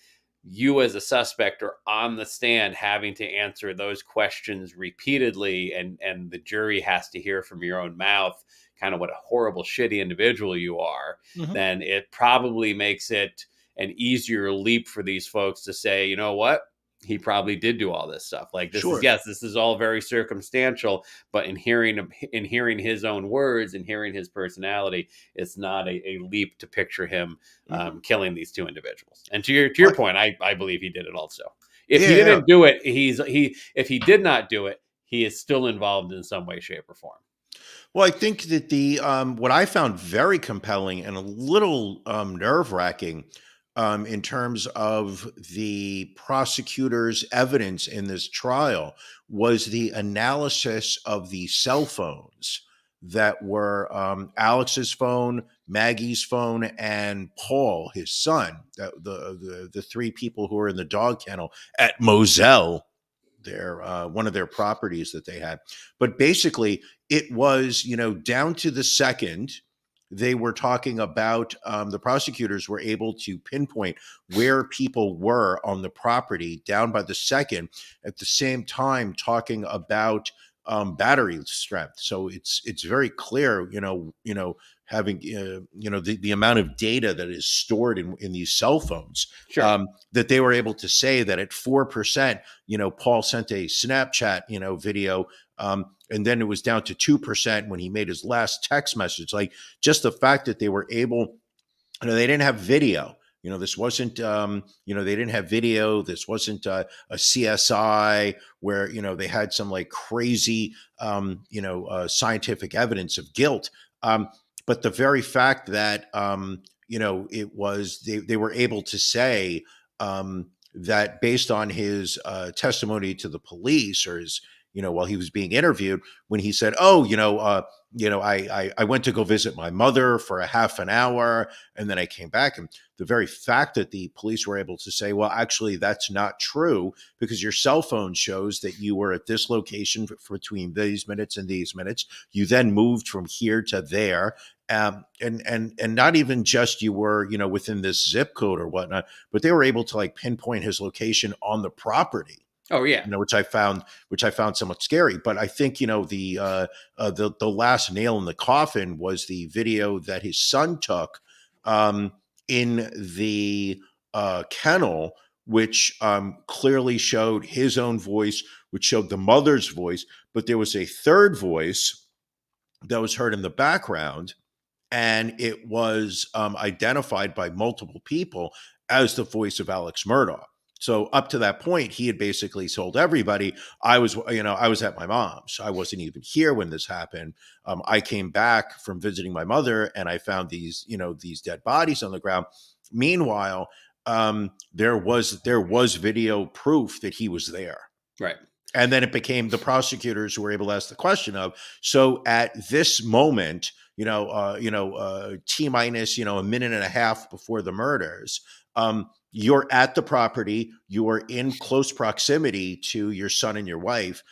you as a suspect are on the stand having to answer those questions repeatedly, and the jury has to hear from your own mouth kind of what a horrible, shitty individual you are, then it probably makes it an easier leap for these folks to say, you know what? He probably did do all this stuff. Like this this is all very circumstantial, but in hearing his own words and hearing his personality, it's not a leap to picture him killing these two individuals. And to your point, I believe he did it also. If he didn't do it, if he did not do it, he is still involved in some way, shape, or form. Well, I think that the what I found very compelling and a little nerve-wracking in terms of the prosecutor's evidence in this trial was the analysis of the cell phones that were Alex's phone, Maggie's phone, and Paul, his son, the three people who were in the dog kennel at Moselle, one of their properties that they had. But basically, it was, down to the second, they were talking about, the prosecutors were able to pinpoint where people were on the property down by the second, at the same time talking about battery strength. So it's very clear, having, the amount of data that is stored in these cell phones, that they were able to say that at 4%, Paul sent a Snapchat, video, and then it was down to 2% when he made his last text message. Like, just the fact that they were able, they didn't have video, This wasn't, they didn't have video. This wasn't a CSI where, they had some like crazy, scientific evidence of guilt. But the very fact that, it was, they were able to say that based on his testimony to the police or his, while he was being interviewed, when he said, "Oh, I went to go visit my mother for a half an hour, and then I came back." And the very fact that the police were able to say, "Well, actually, that's not true because your cell phone shows that you were at this location for between these minutes and these minutes. You then moved from here to there." And not even just you were, within this zip code or whatnot, but they were able to like pinpoint his location on the property. Oh yeah, which I found somewhat scary. But I think the last nail in the coffin was the video that his son took in the kennel, which clearly showed his own voice, which showed the mother's voice, but there was a third voice that was heard in the background, and it was identified by multiple people as the voice of Alex Murdaugh. So up to that point, he had basically told everybody, I was at my mom's. I wasn't even here when this happened. I came back from visiting my mother and I found these dead bodies on the ground. Meanwhile, there was video proof that he was there. Right. And then it became the prosecutors who were able to ask the question of, so at this moment, T minus, a minute and a half before the murders, you're at the property, you are in close proximity to your son and your wife.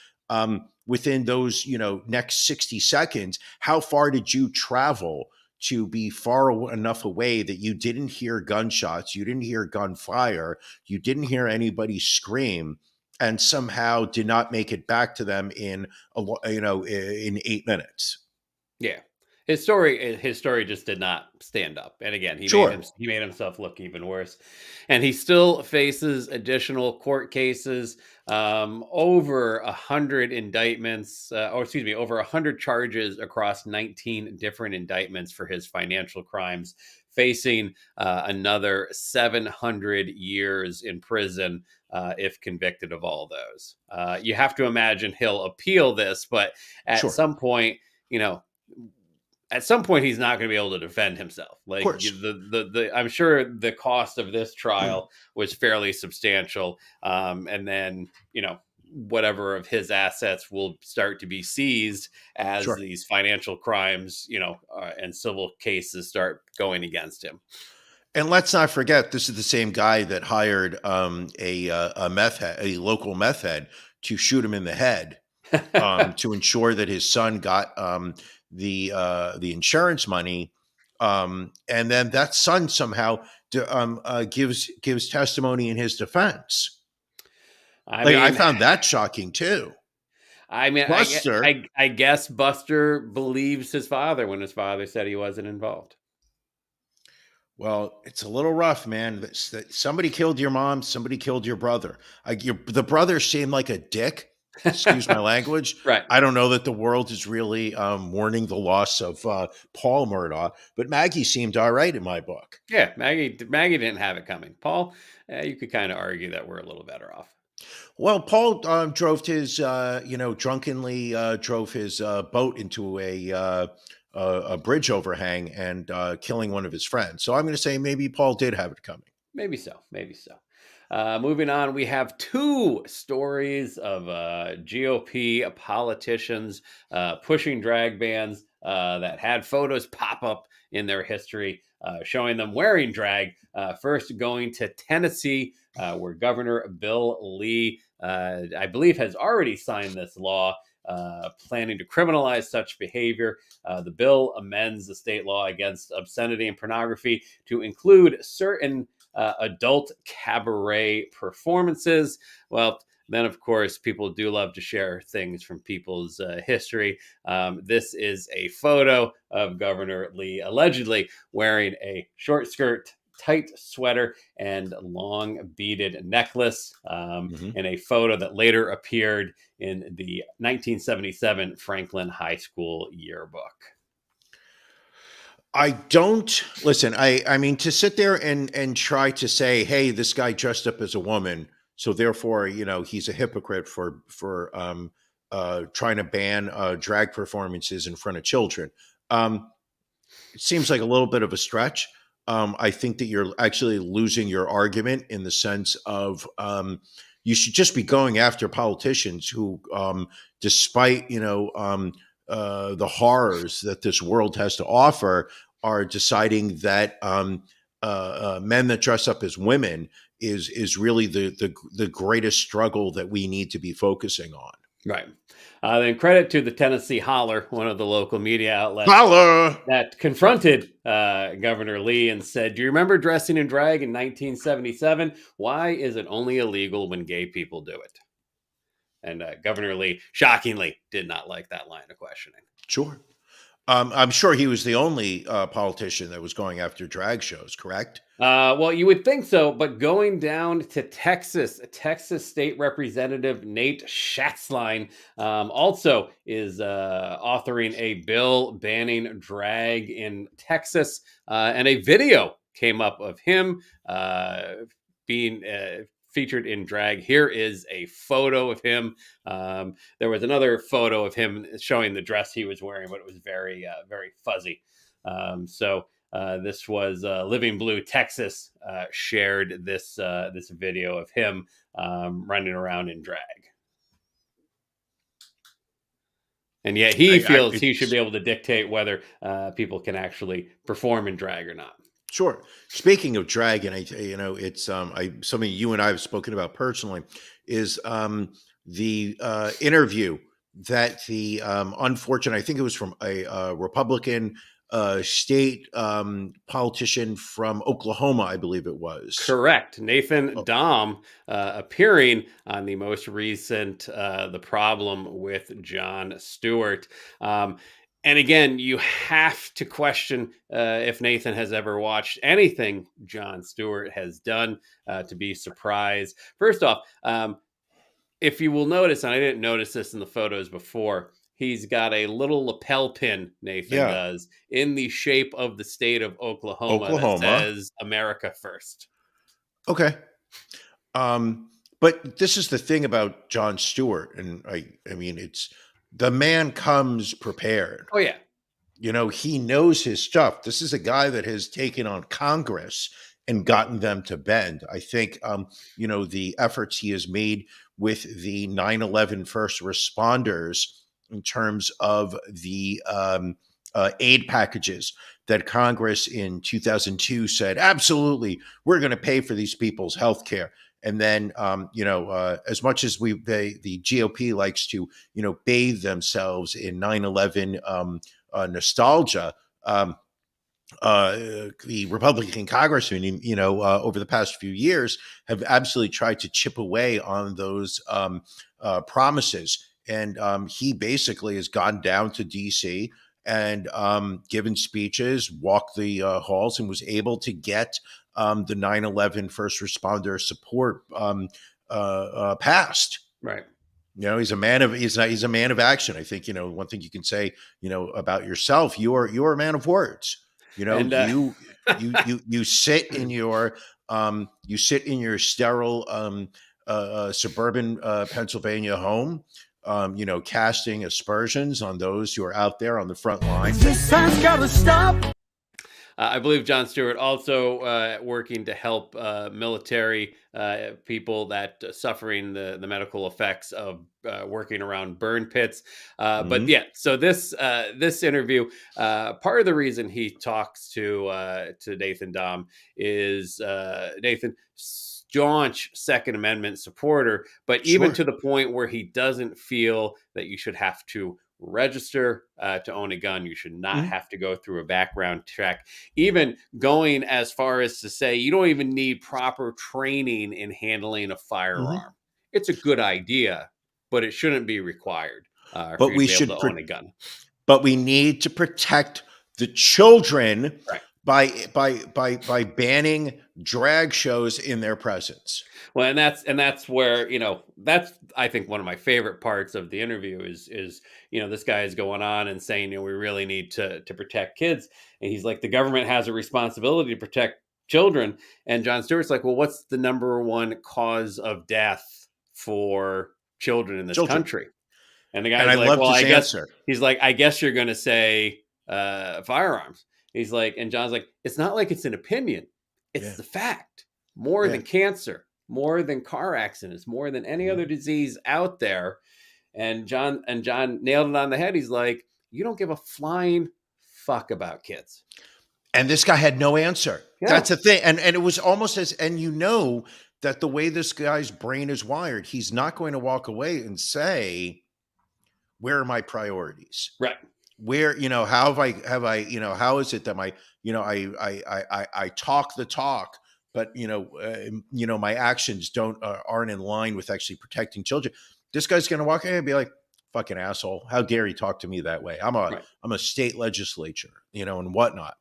Within those, next 60 seconds, how far did you travel to be far enough away that you didn't hear gunshots, you didn't hear gunfire, you didn't hear anybody scream, and somehow did not make it back to them in 8 minutes? Yeah. His story just did not stand up. And again, he made himself look even worse. And he still faces additional court cases, over 100 indictments, over 100 charges across 19 different indictments for his financial crimes, facing another 700 years in prison if convicted of all those. You have to imagine he'll appeal this, but at some point, he's not going to be able to defend himself. Like I'm sure the cost of this trial was fairly substantial. And then, whatever of his assets will start to be seized as these financial crimes, and civil cases start going against him. And let's not forget, this is the same guy that hired a local meth head to shoot him in the head to ensure that his son got the insurance money, and then that son somehow gives testimony in his defense. I found that shocking too. I mean, Buster, I guess Buster believes his father when his father said he wasn't involved. Well, it's a little rough, man. Somebody killed your mom. Somebody killed your brother. The brother seemed like a dick. Excuse my language. Right. I don't know that the world is really mourning the loss of Paul Murdaugh, but Maggie seemed all right in my book. Yeah, Maggie didn't have it coming. Paul, you could kind of argue that we're a little better off. Well, Paul drove his, drunkenly drove his boat into a bridge overhang and killing one of his friends. So I'm going to say maybe Paul did have it coming. Maybe so. Moving on, we have two stories of GOP politicians pushing drag bans that had photos pop up in their history showing them wearing drag. First, going to Tennessee, where Governor Bill Lee, I believe, has already signed this law planning to criminalize such behavior. The bill amends the state law against obscenity and pornography to include certain adult cabaret performances. Well, then, of course, people do love to share things from people's history. This is a photo of Governor Lee allegedly wearing a short skirt, tight sweater, and long beaded necklace in a photo that later appeared in the 1977 Franklin High School yearbook. I don't listen. I mean, to sit there and try to say, hey, this guy dressed up as a woman, so therefore, he's a hypocrite for trying to ban drag performances in front of children. It seems like a little bit of a stretch. I think that you're actually losing your argument in the sense of you should just be going after politicians who, despite the horrors that this world has to offer, are deciding that men that dress up as women is really the greatest struggle that we need to be focusing on. Right. Then credit to the Tennessee Holler, one of the local media outlets Holla! that confronted Governor Lee and said, "Do you remember dressing in drag in 1977? Why is it only illegal when gay people do it?" And Governor Lee, shockingly, did not like that line of questioning. Sure. I'm sure he was the only politician that was going after drag shows, correct? Well, you would think so, but going down to Texas State Representative Nate Schatzline also is authoring a bill banning drag in Texas, and a video came up of him being featured in drag. Here is a photo of him. There was another photo of him showing the dress he was wearing, but it was very, very fuzzy. This was Living Blue Texas shared this video of him running around in drag. And yet he feels he should be able to dictate whether people can actually perform in drag or not. Sure. Speaking of drag, and it's something you and I have spoken about personally, is the interview that the unfortunate, I think it was from a Republican state politician from Oklahoma, I believe it was. Correct. Nathan Dahm appearing on the most recent The Problem with Jon Stewart. And again, you have to question if Nathan has ever watched anything Jon Stewart has done to be surprised. First off, if you will notice, and I didn't notice this in the photos before, he's got a little lapel pin, Nathan does, in the shape of the state of Oklahoma. That says America First. Okay. But this is the thing about Jon Stewart. And I mean, it's the man comes prepared. Oh, yeah. He knows his stuff. This is a guy that has taken on Congress and gotten them to bend. I think, the efforts he has made with the 9/11 first responders in terms of the aid packages that Congress in 2002 said, absolutely, we're going to pay for these people's health care. And then, as much as the GOP likes to, bathe themselves in 9/11 nostalgia, the Republican congressmen, over the past few years have absolutely tried to chip away on those promises. And he basically has gone down to D.C. and given speeches, walked the halls, and was able to get the 9/11 first responder support passed. Right. He's a man of action. I think, one thing you can say, about yourself, you're a man of words. You sit in your sterile suburban Pennsylvania home, casting aspersions on those who are out there on the front line. This has got to stop. I believe Jon Stewart also working to help military people that suffering the medical effects of working around burn pits. But yeah, so this interview, part of the reason he talks to Nathan Dahm is Nathan, staunch Second Amendment supporter, but even to the point where he doesn't feel that you should have to register to own a gun. You should not have to go through a background check, even going as far as to say you don't even need proper training in handling a firearm. It's a good idea, but it shouldn't be required But we should own a gun. But we need to protect the children by banning drag shows in their presence. Well, and that's where, that's, I think, one of my favorite parts of the interview is this guy is going on and saying, we really need to protect kids, and he's like, the government has a responsibility to protect children, and Jon Stewart's like, well, what's the number one cause of death for children in this country? And the guy's like, well, I guess you're going to say firearms. He's like, and John's like, it's not like it's an opinion, it's the fact. More than cancer, more than car accidents, more than any other disease out there. And John nailed it on the head. He's like, you don't give a flying fuck about kids. And this guy had no answer. Yeah. That's the thing. And it was almost and that the way this guy's brain is wired, he's not going to walk away and say, where are my priorities? Right. Where, how have I, how is it that I talk the talk, but my actions aren't in line with actually protecting children. This guy's going to walk in and be like, fucking asshole. How dare he talk to me that way? I'm a state legislature, and whatnot.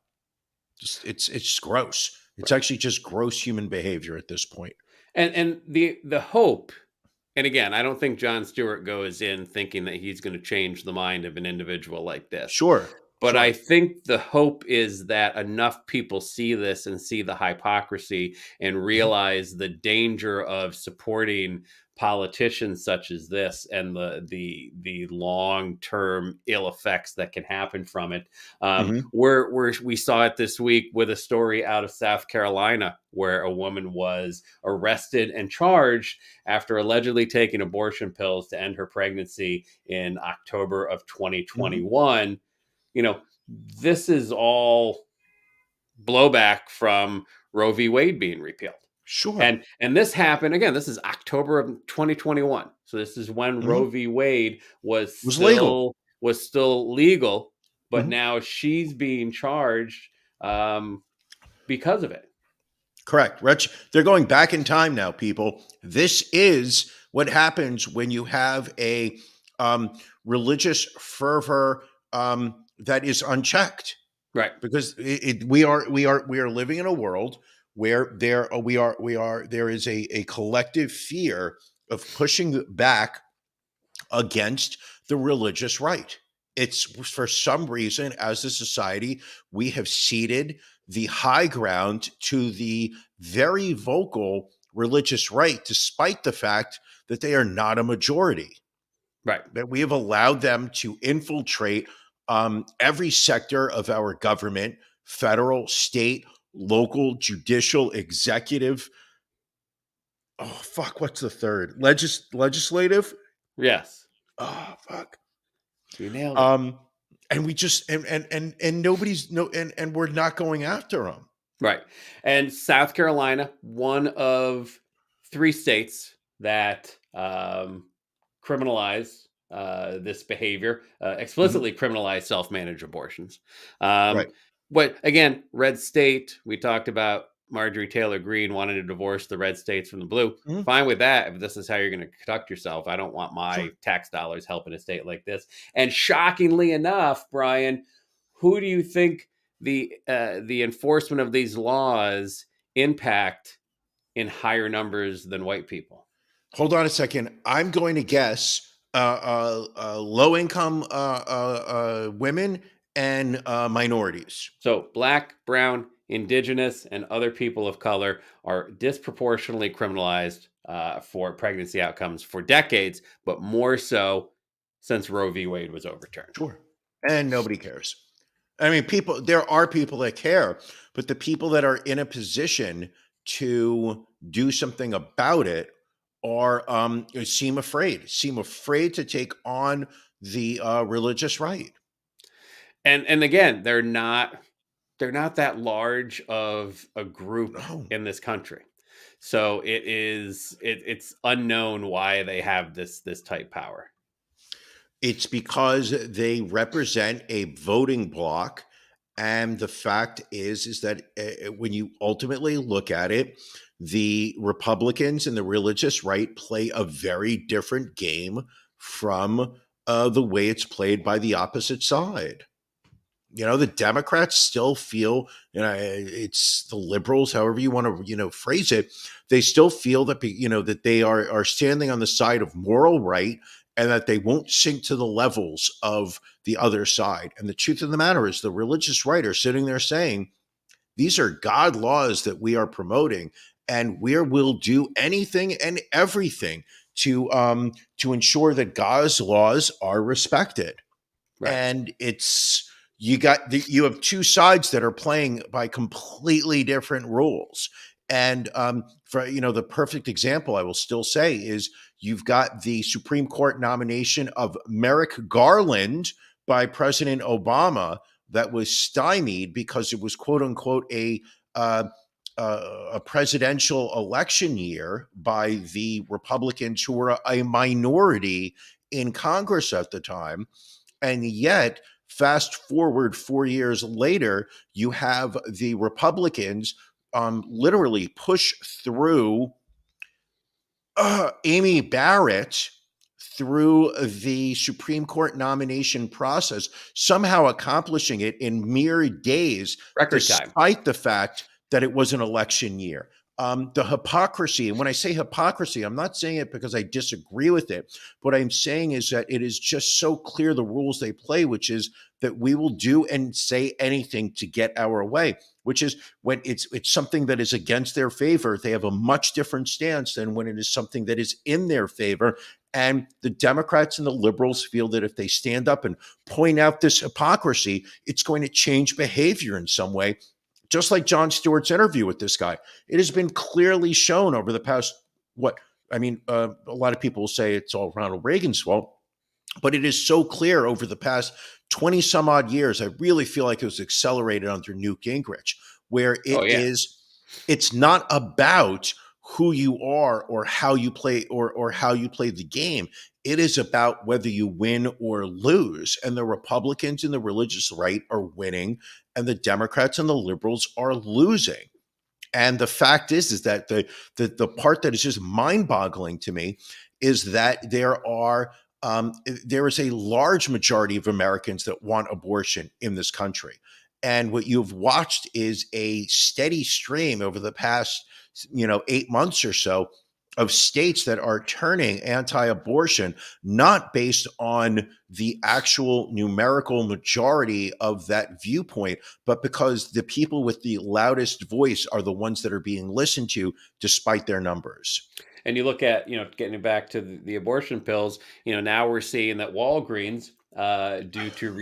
It's just gross. It's actually just gross human behavior at this point. And the hope, and again, I don't think Jon Stewart goes in thinking that he's going to change the mind of an individual like this. Sure. But I think the hope is that enough people see this and see the hypocrisy and realize the danger of supporting politicians such as this and the long-term ill effects that can happen from it. We saw it this week with a story out of South Carolina where a woman was arrested and charged after allegedly taking abortion pills to end her pregnancy in October of 2021. This is all blowback from Roe v. Wade being repealed. Sure. And this happened, again, this is October of 2021. So this is when Roe v. Wade was still legal, but now she's being charged because of it. Correct. They're going back in time now, people. This is what happens when you have a religious fervor that is unchecked, right? Because we are living in a world where there is a collective fear of pushing back against the religious right. It's for some reason, as a society, we have ceded the high ground to the very vocal religious right, despite the fact that they are not a majority. Right. That we have allowed them to infiltrate every sector of our government, federal, state, local, judicial, executive. Oh, fuck. What's the third? Legislative? Yes. Oh, fuck. You nailed it. And we just, and nobody's, and we're not going after them. Right. And South Carolina, one of 3 states that criminalize this behavior, explicitly criminalize self-managed abortions. Right. But again, red state, we talked about Marjorie Taylor Greene wanted to divorce the red states from the blue. Fine with that. If this is how you're going to conduct yourself, I don't want my tax dollars helping a state like this. And shockingly enough, Brian, who do you think the enforcement of these laws impact in higher numbers than white people? Hold on a second. I'm going to guess low-income women and minorities. So Black, brown, indigenous, and other people of color are disproportionately criminalized for pregnancy outcomes for decades, but more so since Roe v. Wade was overturned. Sure. And nobody cares. I mean, there are people that care, but the people that are in a position to do something about it are seem afraid to take on the religious right. And again, they're not that large of a group in this country. So it's unknown why they have this type power. It's because they represent a voting bloc. And the fact is that when you ultimately look at it, the Republicans and the religious right play a very different game from the way it's played by the opposite side. The Democrats still feel, it's the liberals, however you want to, phrase it. They still feel that, that they are standing on the side of moral right, and that they won't sink to the levels of the other side. And the truth of the matter is the religious right are sitting there saying, these are God laws that we are promoting, and we will do anything and everything to ensure that God's laws are respected. Right. And you have two sides that are playing by completely different rules. And for the perfect example, I will still say, is you've got the Supreme Court nomination of Merrick Garland by President Obama that was stymied because it was, quote unquote, a presidential election year by the Republicans, who were a minority in Congress at the time. And yet, fast forward 4 years later, you have the Republicans literally push through Amy Barrett through the Supreme Court nomination process, somehow accomplishing it in mere days, Record time, despite the fact that it was an election year. The hypocrisy, and when I say hypocrisy, I'm not saying it because I disagree with it. What I'm saying is that it is just so clear the rules they play, which is that we will do and say anything to get our way, which is when it's something that is against their favor, they have a much different stance than when it is something that is in their favor. And the Democrats and the liberals feel that if they stand up and point out this hypocrisy, it's going to change behavior in some way. Just like Jon Stewart's interview with this guy, it has been clearly shown over the past, a lot of people will say it's all Ronald Reagan's fault, but it is so clear over the past 20 some odd years. I really feel like it was accelerated under Newt Gingrich, where it's not about who you are or how you play or how you play the game. It is about whether you win or lose. And the Republicans and the religious right are winning, and the Democrats and the liberals are losing. And the fact is that the part that is just mind-boggling to me is that there is a large majority of Americans that want abortion in this country. And what you've watched is a steady stream over the past 8 months or so of states that are turning anti-abortion, not based on the actual numerical majority of that viewpoint, but because the people with the loudest voice are the ones that are being listened to despite their numbers. And you look at, getting back to the abortion pills, now we're seeing that Walgreens, due to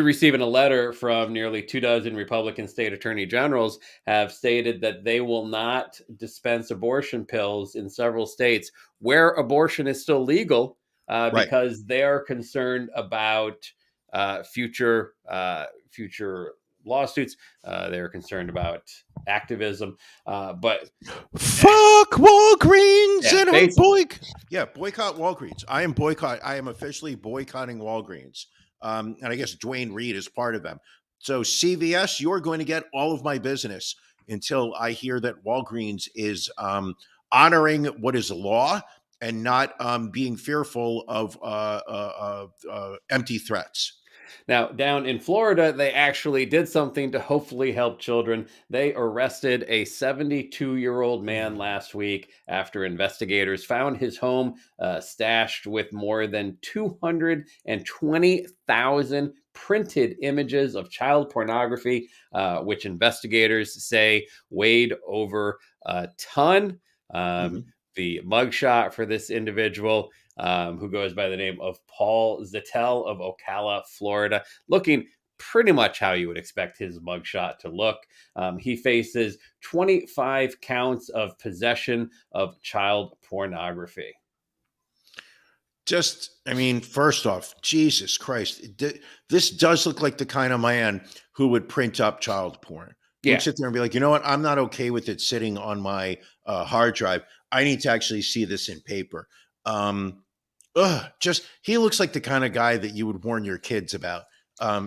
receiving a letter from nearly 24 Republican state attorney generals, have stated that they will not dispense abortion pills in several states where abortion is still legal, because they are concerned about future lawsuits. They're concerned about activism, but fuck Walgreens and boycott Walgreens. I am officially boycotting Walgreens. And I guess Dwayne Reed is part of them. So CVS, you're going to get all of my business until I hear that Walgreens is honoring what is law and not being fearful of empty threats. Now, down in Florida, they actually did something to hopefully help children. They arrested a 72-year-old man last week after investigators found his home stashed with more than 220,000 printed images of child pornography, which investigators say weighed over a ton. The mugshot for this individual, who goes by the name of Paul Zettel of Ocala, Florida, looking pretty much how you would expect his mugshot to look. He faces 25 counts of possession of child pornography. First off, Jesus Christ, this does look like the kind of man who would print up child porn. Yeah. Sit there and be like, you know what? I'm not okay with it sitting on my hard drive. I need to actually see this in paper. He looks like the kind of guy that you would warn your kids about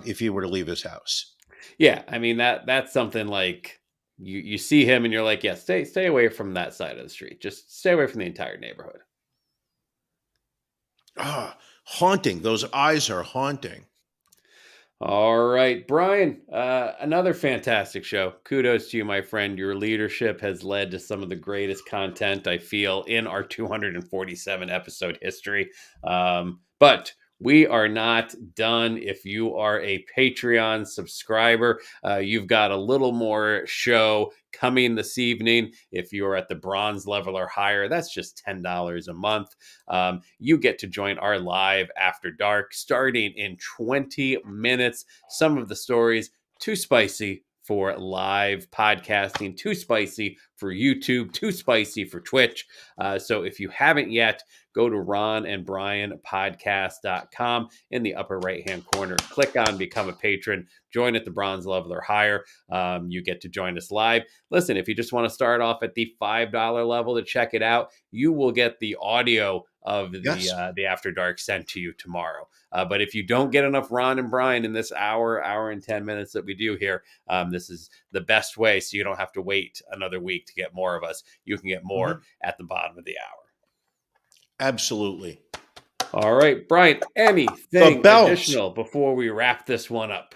if he were to leave his house. Yeah, I mean that's something like you see him and you're like, yeah, stay away from that side of the street. Just stay away from the entire neighborhood. Haunting. Those eyes are haunting. All right, Brian, another fantastic show. Kudos to you, my friend. Your leadership has led to some of the greatest content, I feel, in our 247 episode history. But we are not done. If you are a Patreon subscriber, you've got a little more show coming this evening. If you're at the bronze level or higher, that's just $10 a month. You get to join our live After Dark starting in 20 minutes. Some of the stories too spicy for live podcasting, too spicy for YouTube, too spicy for Twitch. So if you haven't yet, go to ronandbrianpodcast.com. In the upper right-hand corner, click on Become a Patron. Join at the bronze level or higher. You get to join us live. Listen, if you just want to start off at the $5 level to check it out, you will get the audio of the After Dark sent to you tomorrow. But if you don't get enough Ron and Brian in this hour and 10 minutes that we do here, this is the best way so you don't have to wait another week to get more of us. You can get more at the bottom of the hour. Absolutely. All right, Brian, anything additional before we wrap this one up?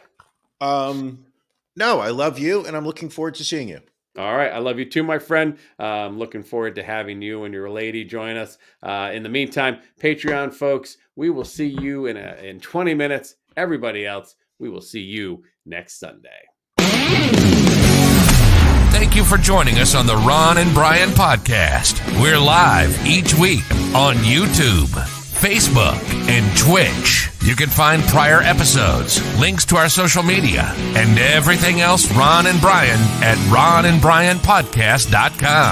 No, I love you, and I'm looking forward to seeing you. All right. I love you too, my friend. Looking forward to having you and your lady join us. In the meantime, Patreon folks, we will see you in 20 minutes. Everybody else, we will see you next Sunday. Thank you for joining us on the Ron and Brian podcast. We're live each week on YouTube, Facebook, and Twitch. You can find prior episodes, links to our social media, and everything else Ron and Brian at ronandbrianpodcast.com.